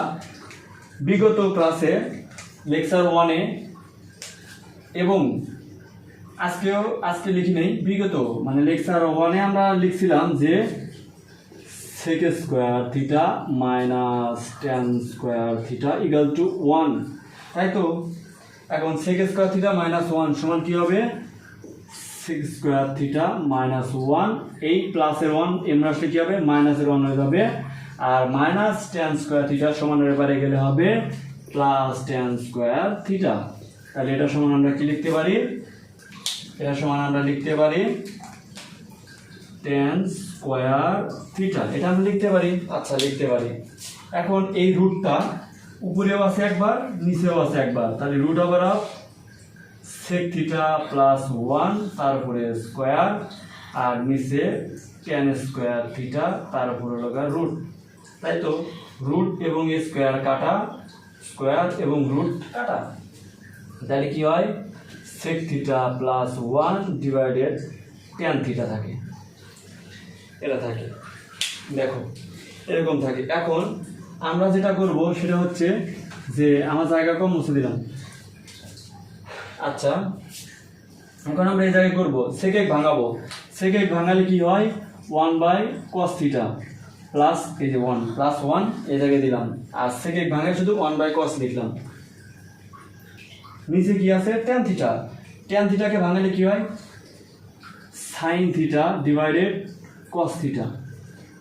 বিগত ক্লাসে লেকচার 1-এ এবং আজকে লিখি নেই, বিগত মানে লেকচার 1-এ আমরা লিখছিলাম যে sec square theta minus tan square theta equal to 1, তাই তো। এখন সেক স্কোয়ার থিটা মাইনাস 1 সমান কি হবে, সেক স্কোয়ার থিটা মাইনাস 1, এই প্লাসের 1 এমন আসলে কি হবে, মাইনাসের 1 হয়ে যাবে, আর মাইনাস ট্যান স্কোয়ার থিটা সমানের এবারে গেলে হবে প্লাস ট্যান স্কোয়ার থিটা। তাহলে এটা সমান আমরা কি লিখতে পারি, এটা সমান আমরা লিখতে পারি ট্যান স্কোয়ার থিটা, এটা আমরা লিখতে পারি। আচ্ছা লিখতে পারি। এখন এই রুটটা উপরেও আছে একবার নিচেও আছে একবার, তাহলে root over of sec theta plus 1 তার উপরে স্কোয়ার আর নিচে ট্যান স্কোয়ার থিটা তার উপরে লগা রুট, তাই তো। রুট এবং স্কোয়ার কাটা, স্কোয়ার এবং রুট কাটা, তাহলে কি হয় sec theta plus 1 divided tan theta থাকে, এটা থাকে। দেখো এরকম থাকে। এখন আমরা যেটা করব সেটা হচ্ছে যে আমার জায়গা কম মুছে দিলাম। আচ্ছা এখন আমরা এই জায়গায় করবো সেক এক ভাঙাবো, সেক এক ভাঙালে কি হয় 1 বাই কস থিটা প্লাস এই যে 1 প্লাস 1 এই জায়গায় দিলাম, আর সেক এক ভাঙায় শুধু 1 বাই কস লিখলাম। নিচে কি আছে ট্যান থিটা, ট্যান থিটাকে ভাঙালে কি হয় sine theta divided cos theta.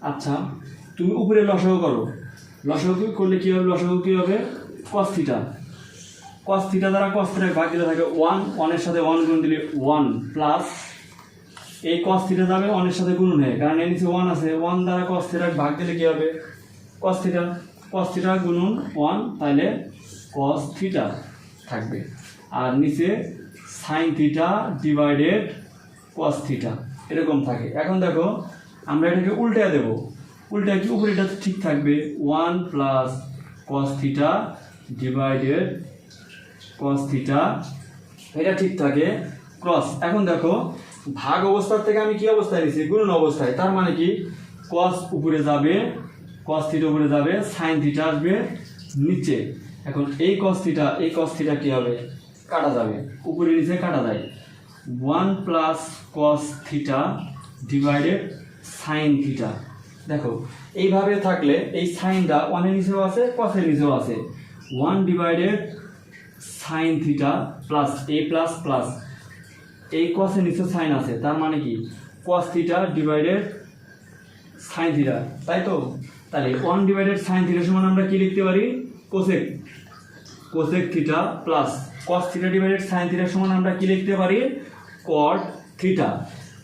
আচ্ছা তুমি উপরে লসাগু করো, লসাগু করলে কি হবে, লসাগু কি হবে কস থিটা, কস থিটা দ্বারা কস থিটা ভাগ দিলে থাকে 1, 1 এর সাথে 1 গুণ দিলে 1 প্লাস এই কস থিটা যাবে 1 এর সাথে গুণ হয়ে, কারণ এর নিচে 1 আছে, 1 দ্বারা কস থিটা ভাগ দিলে কি হবে কস থিটা, কস থিটা গুণন 1, তাহলে কস থিটা থাকবে, আর নিচে sine theta divided cos theta, এরকম থাকে। এখন দেখো আমরা এটাকে উল্টে দেব, উল্টে কি উপরে এটা ঠিক থাকবে 1 plus cos theta divided cos theta, এটা ঠিক থাকে ক্রস। এখন দেখো ভাগ অবস্থার থেকে আমি কি অবস্থায় নিয়েছি, গুণন অবস্থায়, তার মানে কি কস উপরে যাবে, কস থিটা উপরে যাবে, সাইন থিটা আসবে নিচে। এখন এই কস থিটা কি হবে, কাটা যাবে, উপরে নিচে কাটা যায়। 1 plus cos theta divided sine theta. দেখো এইভাবে থাকলে এই সাইনটা 1 এর নিচেও আছে, কসের নিচেও আছে। 1 ডিভাইডেড সাইন থিটা প্লাস এ প্লাস প্লাস এই কসের নিচে সাইন আছে, তার মানে কি cos theta divided sine theta, তাই তো? তাহলে 1 ডিভাইডেড সাইন থিটা সমান আমরা কি লিখতে পারি, cosec cosec theta plus cos theta divided sine theta সমান আমরা কি লিখতে পারি, কট থিটা।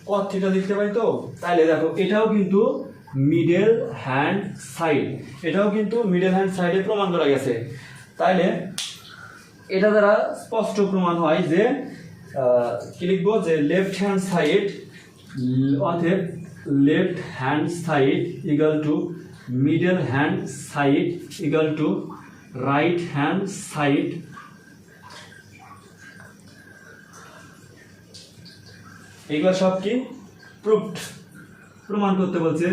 কট থিটা লিখতে পারি তো? তাহলে দেখো এটাও কিন্তু মিডল হ্যান্ড সাইড, এটাও কিন্তু মিডল হ্যান্ড সাইডে প্রমাণ করা গেছে। তাইলে এটা দ্বারা স্পষ্ট প্রমাণ হয় যে কি লিখবো, যে লেফট হ্যান্ড সাইড, অতএব left hand side equal to middle hand side equal to right hand side. এগুলো সব কি প্রুফড, প্রমাণ করতে বলছে।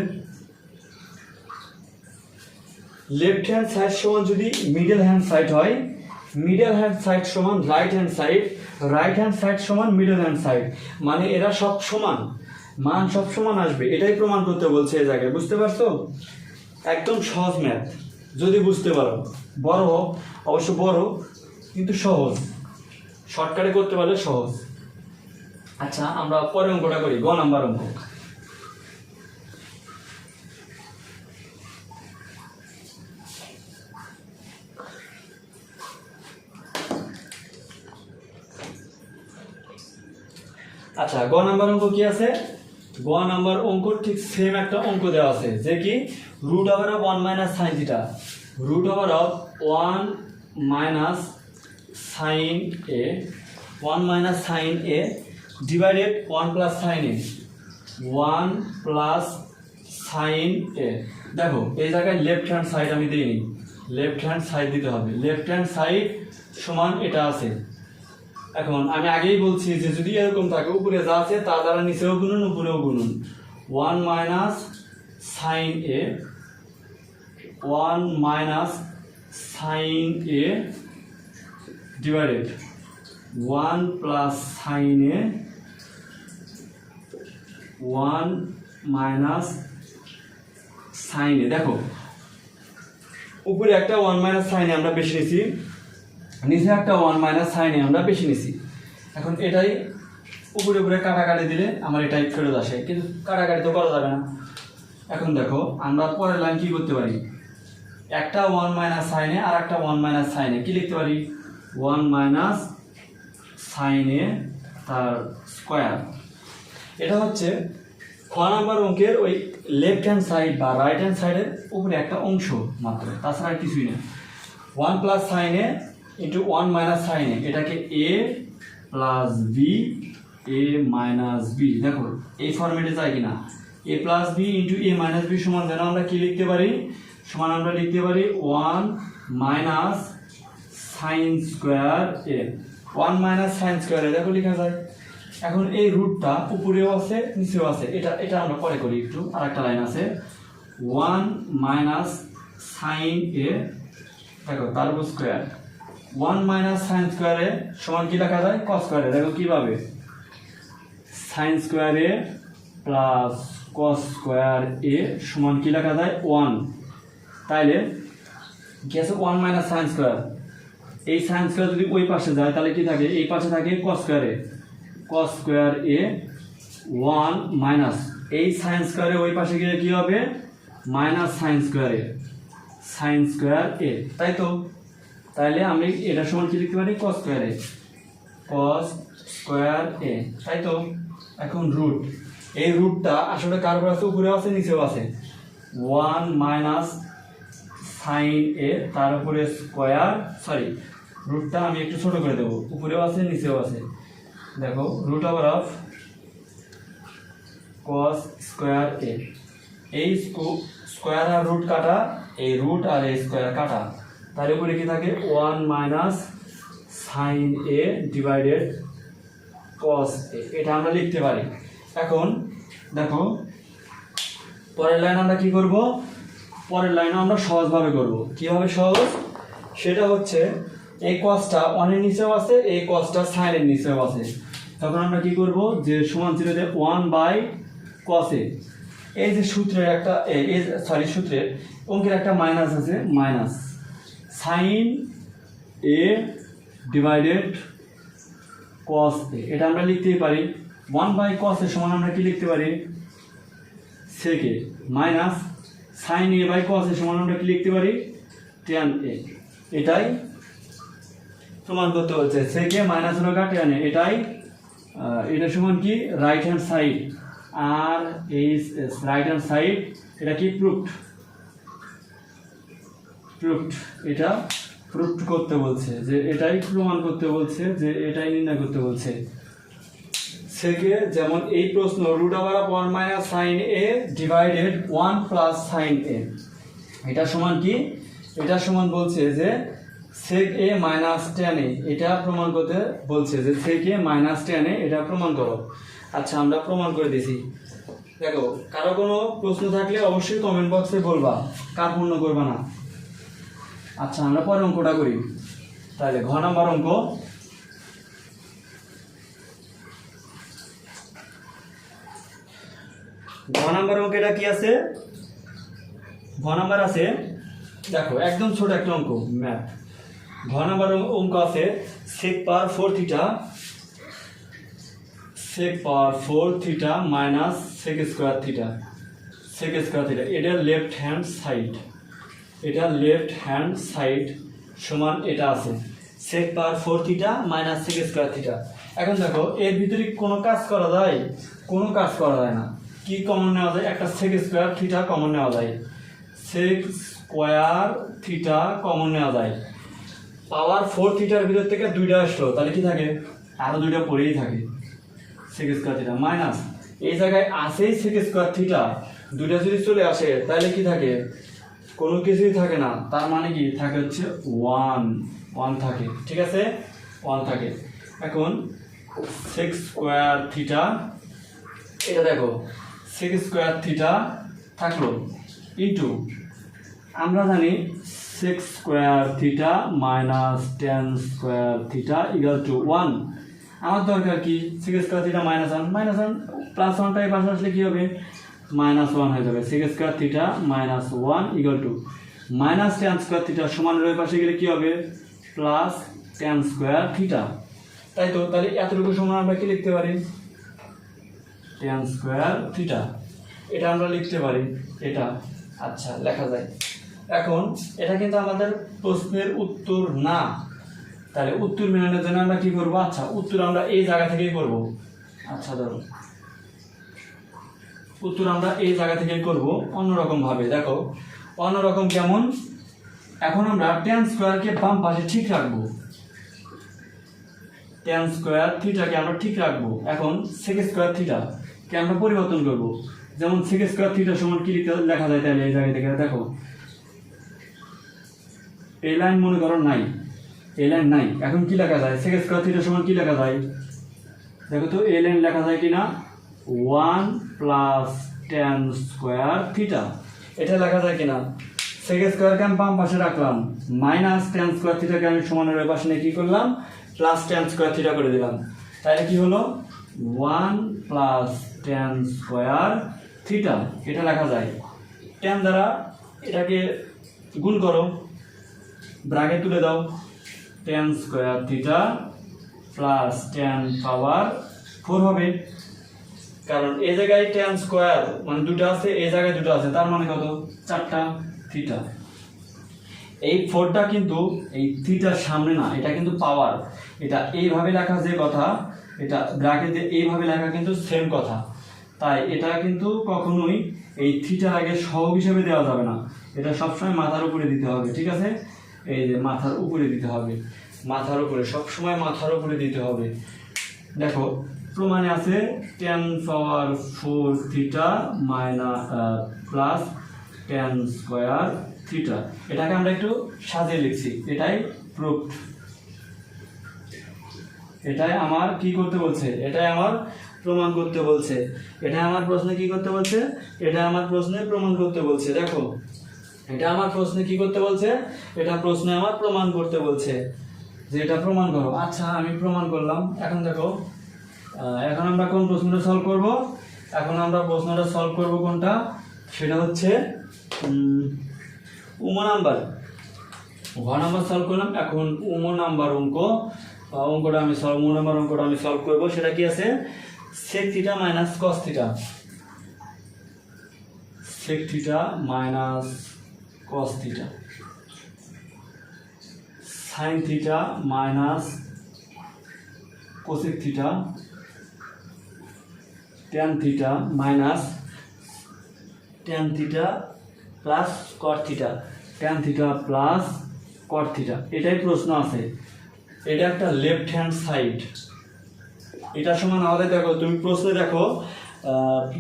লেফট হ্যান্ড সাইড সমান যদি মিডল হ্যান্ড সাইড হয়, মিডল হ্যান্ড সাইড সমান right hand side, right hand side সমান মিডল হ্যান্ড সাইড, মানে এরা সব সমান, মান সব সমান আসবে, এটাই প্রমাণ করতে বলছে এই জায়গায়। বুঝতে পারছো? একদম সহজ ম্যাথ, যদি বুঝতে পারো। বড় হোক, অবশ্য বড়, কিন্তু সহজ, শর্টকাটে করতে পারলে সহজ। আচ্ছা আমরা পরের অঙ্কটা করি, গ নাম্বার অঙ্ক। আচ্ছা গ নাম্বার অঙ্ক কি আছে, গ নাম্বার অঙ্ক ঠিক সেম একটা অঙ্ক দেওয়া আছে, যে কি root over of 1 minus sine theta, root over of 1 minus sine A, 1 minus sine A divided 1 plus sine A, 1 plus sine A. দেখো এই জায়গায় লেফট হ্যান্ড সাইড আমি দিইনি, লেফট হ্যান্ড সাইড দিতে হবে। লেফট হ্যান্ড সাইড সমান এটা আছে। এখন আমি আগেই বলছি যে যদি এরকম থাকে, উপরে যা আছে তার দ্বারা নিচেও গুণন উপরেও গুণন। 1 minus sine A, 1 minus sine A divided 1 plus sine A, 1 minus sine A. দেখো উপরে একটা 1 মাইনাস সাইন এ আমরা বেশি নিছি, নিচে একটা 1 মাইনাস সাইন এ আমরা বেশি নিছি। এখন এটাই উপরে উপরে কাটাকাটি দিলে আমার এটাই ফেরত আসে, কিন্তু কাটাকাটি তো করা যাবে না। এখন দেখো আমরা পরের লাইন কি করতে পারি, একটা 1 মাইনাস সাইন এ আর একটা 1 মাইনাস সাইন এ কি লিখতে পারি, 1 মাইনাস সাইন এ তার স্কোয়ার। এটা হচ্ছে খ নাম্বার অঙ্কের ওই লেফট হ্যান্ড সাইড বা রাইট হ্যান্ড সাইডের উপরে একটা অংশ মাত্র, তাছাড়া আর কিছুই না। 1 প্লাস সাইন এ ইন্টু 1 মাইনাস সাইন এ, এটাকে এ প্লাস বি, এ মাইনাস বি। দেখো এই ফর্মেটে যায় কিনা, এ plus B into A minus B সমান যেন আমরা কি লিখতে পারি, সমান আমরা লিখতে পারি 1 মাইনাস সাইন স্কোয়ার এ, 1 মাইনাস সাইন স্কোয়ার এ। দেখো লেখা যায়। এখন এই রুটটা উপরেও আছে নিচেও আছে, এটা আমরা পরে করি একটু। আর একটা লাইন আছে 1 মাইনাস সাইন এ, দেখো তার উপর স্কোয়ার, 1 মাইনাস সাইন স্কোয়ার এ সমান কি লেখা যায়, কস স্কোয়ার এ। দেখো কিভাবে, সাইন স্কোয়ার এ প্লাস কস স্কোয়ার এ সমান কি লেখা যায় 1। তাইলে কি আছে 1 মাইনাস সাইন স্কোয়ার, এই সাইন স্কোয়ার যদি ওই পাশে যায় তাহলে কি থাকে, এই পাশে থাকে কস স্কোয়ার এ, কস স্কোয়ার এ 1 মাইনাস এই সাইন স্কোয়ার এ ওই পাশে গেলে কি হবে, মাইনাস সাইন স্কোয়ার এ, সাইন স্কোয়ার এ, তাই তো? তাইলে আমি এটা সমান কি লিখতে পারি, কস স্কোয়ার এ, কস স্কোয়ার এ, তাই তো? এখন রুট, এই রুটটা আসলে কার উপর আছে, উপরেও আছে নিচেও আছে। 1 মাইনাস সাইন এ তার উপরে স্কোয়ার, সরি রুটটা আমি একটু ছোট করে দেবো, উপরেও আছে নিচেও আছে। দেখো root over of cos square A. এই স্কোয়ার আর রুট কাটা, এই রুট আর এই স্কোয়ার কাটা, তার উপরে কি থাকে 1 minus sine A divided cos এ। এটা আমরা লিখতে পারি। এখন দেখো পরের লাইন আমরা কি করব, পরের লাইন আমরা সহজভাবে করব। কিভাবে সহজ, সেটা হচ্ছে এই কসটা 1 এর নিচেও আছে, এই কসটা সাইনের নিচেও আছে। তখন আমরা কি করব, যে সমান ছিল যে 1 বাই cos এ। এই যে সূত্রের একটা সূত্রের অঙ্কের একটা মাইনাস আছে, minus sine A divided cos এ। এটা আমরা লিখতেই পারি 1 বাই cos এর সমান আমরা কি লিখতে পারি sec A, minus sine A by cos এর সমান আমরা কি লিখতে পারি tan এ। এটাই প্রমাণ করতে বলছে, sec এ মাইনাস হলো tan এ। এটা সমান কি রাইট হ্যান্ড সাইড, আর এই রাইট হ্যান্ড সাইড এটা কি প্রুফড, এটা প্রুফড করতে বলছে, যে এটাই প্রমাণ করতে বলছে, যে এটাই নির্ণয় করতে বলছে। থেকে যেমন এই প্রশ্ন √1 minus sine A divided 1 plus sine এ, এটা সমান কি, এটা সমান বলছে যে sec a minus tan a। এটা প্রমাণ করতে বলছে যে sec a minus tan a, এটা প্রমাণ করো। আচ্ছা আমরা প্রমাণ করে দিছি। দেখো কারো কোনো প্রশ্ন থাকলে অবশ্যই কমেন্ট বক্সে বলবা, কার পূর্ণ করবা না। আচ্ছা আমরা পরে অঙ্কটা করি। তাহলে ঘ নাম্বার অঙ্ক, ঘ নাম্বার অঙ্ক এটা কি আছে, ঘ নাম্বার আছে দেখো একদম ছোট একটা অঙ্ক ম্যাথ। ঘ নাম্বার অঙ্ক আছে sec পাওয়ার 4 থিটা, sec পাওয়ার 4 theta minus sec square theta, sec square theta. এটা লেফট হ্যান্ড সাইড, এটা লেফট হ্যান্ড সাইড সমান এটা আছে sec পাওয়ার 4 theta minus sec square theta. এখন দেখো এর ভিতরে কোনো কাজ করা যায়, কোনো কাজ করা যায় না। কি কমন নেওয়া যায়, একটা sec স্কয়ার থিটা কমন নেওয়া যায়, sec স্কয়ার থিটা কমন নেওয়া যায়। পাওয়ার 4 থিটার ভিতর থেকে দুইটা আসলো, তাহলে কি থাকে আরো দুইটা পড়েই থাকে sec স্কয়ার থিটা মাইনাস এই জায়গায় আসেই sec স্কয়ার থিটা, দুইটা যদি চলে আসে তাহলে কি থাকে, কোনো কিছুই থাকে না। তার মানে কি থাকে হচ্ছে 1 থাকে, ঠিক আছে 1 থাকে। এখন sec স্কয়ার থিটা, এটা দেখো sec স্কয়ার থিটা থাকলো ইনটু আমরা জানি sec square theta minus tan square theta equal to 1। আমার দরকার কি sec square theta minus 1 plus 1 টাই পাশে আসলে কি হবে -1 হয়ে যাবে। sec square theta minus 1 equal to minus tan square theta সমান ওই পাশে গেলে কি হবে প্লাস tan স্কয়ার থিটা, তাই তো। তাহলে এতটুকু সমান আমরা কি লিখতে পারি tan স্কয়ার থিটা, এটা আমরা লিখতে পারি এটা। আচ্ছা লেখা যায়। এখন এটা কিন্তু আমাদের প্রশ্নের উত্তর না, তাহলে উত্তর মেলানোর জন্য আমরা কি করব, আচ্ছা উত্তর আমরা এই জায়গা থেকেই করব। আচ্ছা ধরো উত্তর আমরা এই জায়গা থেকেই করব অন্যরকম ভাবে। দেখো অন্যরকম কেমন, এখন আমরা tan স্কয়ারকে বাম পাশে ঠিক রাখবো, tan স্কয়ার থিটাকে আমরা ঠিক রাখবো। এখন sec স্কয়ার থিটাকে আমরা পরিবর্তন করব, যেমন sec স্কয়ার থিটা সমান কি লেখা যায়, তাহলে এই জায়গা থেকে দেখো এই লাইন মনে করো নাই, এই লাইন নাই, এখন কি লেখা যায় sec স্কয়ার থিটা সমান কি লেখা যায়, দেখো তো এই লাইন লেখা যায় কিনা 1 প্লাস tan স্কয়ার থিটা, এটা লেখা যায় কিনা। sec স্কয়ারকে আমি বাম পাশে রাখলাম, মাইনাস tan স্কয়ার থিটাকে আমি সমানের ওই পাশে নিয়ে কি করলাম প্লাস tan স্কয়ার থিটা করে দিলাম, তাহলে কি হলো 1 প্লাস tan স্কয়ার থিটা, এটা লেখা যায়। tan দ্বারা এটাকে গুণ করো, ব্র্যাকেট তুলে দাও, tan square theta plus tan পাওয়ার 4 হবে, কারণ এই জায়গায় tan স্কয়ার মানে দুটো আছে, এই জায়গায় দুটো আছে, তার মানে কত 4টা থিটা। এই 4টা কিন্তু এই থিটার সামনে না, এটা কিন্তু পাওয়ার, এটা এইভাবে লেখা যে কথা, এটা ব্র্যাকেটে এইভাবে লেখা কিন্তু সেম কথা, তাই এটা কিন্তু কখনোই এই থিটার আগে সহগ হিসেবে দেওয়া যাবে না, এটা সবসময় মাথার উপরে দিতে হবে, ঠিক আছে। এই যে মাথার উপরে দিতে হবে, মাথার উপরে সবসময় মাথার উপরে দিতে হবে। দেখো প্রমাণে আছে টেন পাওয়ার 4 theta minus plus tan square theta. এটাকে আমরা একটু সাজিয়ে লিখছি, এটাই প্রুফ। এটাই আমার কি করতে বলছে, এটাই আমার প্রমাণ করতে বলছে। এটা আমার প্রশ্নে কি করতে বলছে, এটা আমার প্রশ্নে প্রমাণ করতে বলছে। দেখো এটা আমার প্রশ্নে কি করতে বলছে, এটা প্রশ্নে আমার প্রমাণ করতে বলছে যে এটা প্রমাণ করো। আচ্ছা আমি প্রমাণ করলাম। এখন দেখো এখন আমরা কোন প্রশ্নটা সলভ করব, এখন আমরা প্রশ্নটা সলভ করব কোনটা, সেটা হচ্ছে উম নাম্বার ঘ নাম্বার সলভ করলাম। এখন নাম্বার অঙ্কটা আমি নাম্বার অঙ্কটা আমি সলভ করব। সেটা কি আছে, sec theta minus cos theta, sec theta minus cos theta, sin theta minus cosec theta, tan theta minus tan theta plus cot theta, tan theta plus cot theta. এটাই প্রশ্ন আছে। এটা একটা লেফট হ্যান্ড সাইড। এটা সমান আমাদের দেখো তুমি প্রশ্নে দেখো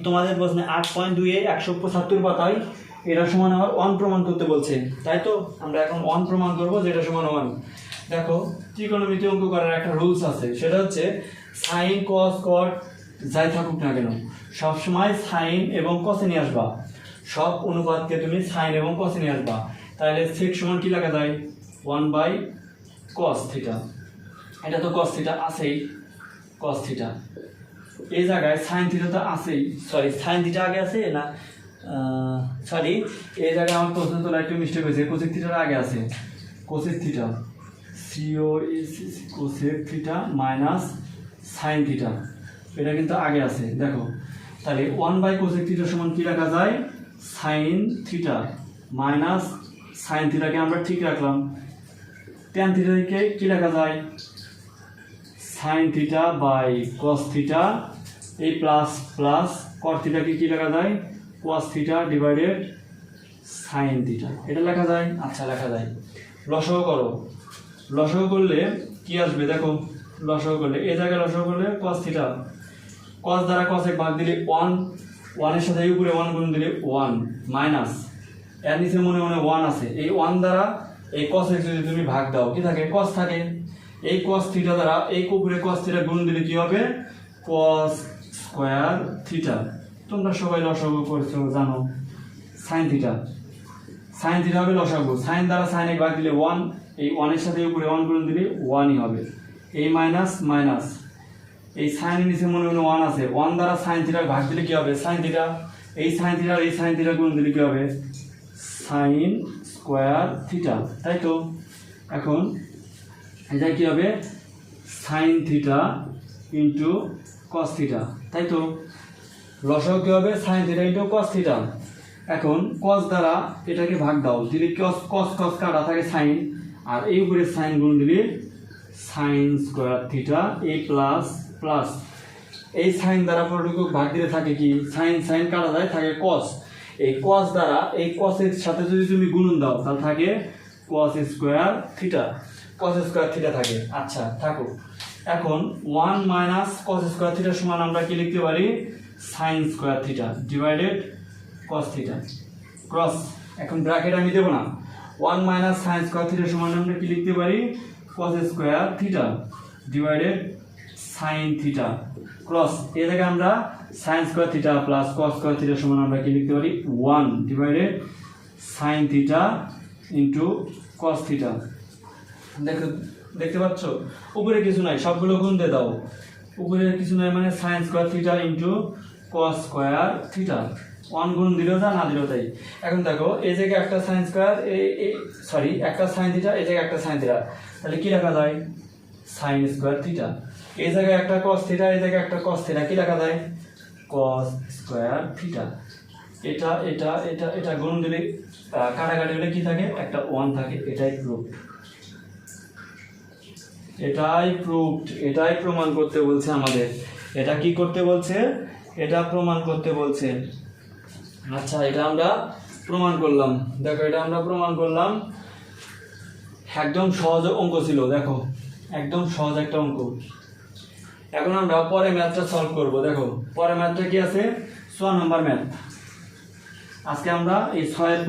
তোমাদের প্রশ্নে 8.2 এ 175 পাতায় এটা সমান আমার 1 প্রমাণ করতে বলছে, তাই তো? আমরা এখন 1 প্রমাণ করব যেটা সমান 1। দেখো ত্রিকোণমিতি অঙ্ক করার একটা রুলস আছে, সেটা হচ্ছে সাইন কস কট যাই থাকুক না কেন সবসময় সাইন এবং কসে নিয়ে আসবা। সব অনুপাতকে তুমি সাইন এবং কসে নিয়ে আসবা। তাহলে সেক সমান কি লেখা যায়, 1/cos থিটা। এটা তো cos থিটা আছেই, cos থিটা। এই জায়গায় সাইন থিটা তো আছেই, সরি সাইন থিটা আগে আছে না, সরি এই জায়গায় আমার প্রশ্ন তো একটু মিস্টেক হয়েছে, কোসেক থিটার আগে আছে, cosec theta cosec theta minus sine theta, এটা কিন্তু আগে আছে। দেখো তাহলে 1/cosec থিটা সমান কি রাখা যায়, সাইন থিটা মাইনাস সাইন থিটাকে আমরা ঠিক রাখলাম। tan থিটাকে কি লেখা যায়, sine theta by cos theta, এই প্লাস প্লাস cot থিটাকে কি লেখা যায়, cos theta divided sine theta, এটা লেখা যায়। আচ্ছা লেখা যায়। লসাগু করো, লসাগু করলে কি আসবে, দেখো লসাগু করলে এই জায়গায় লসাগু করলে cos থিটা, cos দ্বারা cos এক ভাগ দিলে 1, 1 এর সাথে উপরে 1 গুণ দিলে 1 মাইনাস এর নিচে মনে মনে 1 আছে, এই 1 দ্বারা এই cos x যদি তুমি ভাগ দাও কি থাকে, cos থাকে। এই cos থিটা দ্বারা এই উপরে cos থিটা গুণ দিলে কি হবে, cos স্কয়ার থিটা। তোমরা সবাই লসাগু করছো জানো, sin থিটা, sin থিটা হবে লসাগু, sin দ্বারা sin এক ভাগ দিলে 1, এই 1 এর সাথে উপরে 1 গুণ দিলে 1ই হবে। এই মাইনাস মাইনাস এই sin এর নিচে মনে মনে 1 আছে, 1 দ্বারা sin থিটা ভাগ দিলে কি হবে, sin থিটা। এই sin থিটা এই sin থিটা গুণ দিলে কি হবে, sin স্কয়ার থিটা, তাই তো? এখন এটা কি হবে, sin theta into cos theta, তাই তো? লসাগু কি হবে, sin theta into cos theta. এখন cos দ্বারা এটাকে ভাগ দাও, দিলে cos cos cos কাটা থাকে sin, আর এই উপরে sin গুণ দিলে sin স্কয়ার থিটা, এই প্লাস প্লাস এই sin দ্বারা পুরোটুকু ভাগ দিলে থাকে কি, sin sin কাটা যায় থাকে cos, এই cos দ্বারা এই cos এর সাথে যদি তুমি গুণন দাও তাহলে থাকে cos square theta, cos square theta থাকে। আচ্ছা থাকো। এখন 1 মাইনাস cos স্কয়ার থিটা সমান আমরা কি লিখতে পারি, sin square theta divided cos theta cross, এখন ব্র্যাকেট আমি দেব না, 1 মাইনাস sin স্কয়ার থিটা সমান আমরা কি লিখতে পারি, cos square theta divided sin theta cross, এই জায়গায় আমরা sin square theta plus cos square theta সমান আমরা কি লিখতে পারি, 1 divided sin theta into cos theta. দেখো দেখতে পাচ্ছ উপরে কিছু নাই, সবগুলো গুণ দিয়ে দাও, উপরে কিছু নাই মানে sin square theta into cos square theta, 1 গুণ দিলেও যা না দিলেও তাই। এখন দেখো এই জায়গায় একটা sin স্কয়ার, এই সরি একটা sin থিটা, এই জায়গায় একটা sin থিটা, তাহলে কি লেখা যায়, sin স্কয়ার থিটা। এই জায়গায় একটা cos থিটা, এই জায়গায় একটা cos থিটা, কি লেখা যায়, cos স্কয়ার থিটা। এটা এটা এটা এটা গুণ দিলে কাটাকাটি হলে কি থাকে, একটা 1 থাকে। এটাই প্রুফ, এটাই প্রুফ, এটাই প্রমাণ করতে বলছে আমাদের। এটা কি করতে বলছে, এটা প্রমাণ করতে বলছে। আচ্ছা এটা আমরা প্রমাণ করলাম। দেখো এটা আমরা প্রমাণ করলাম, একদম সহজ অঙ্ক ছিল। দেখো একদম সহজ একটা অঙ্ক। এখন আমরা পরে ম্যাথটা সলভ করব। দেখো পরে ম্যাথটা কি আছে, 6 নম্বর ম্যাথ। আজকে আমরা এই 6 এর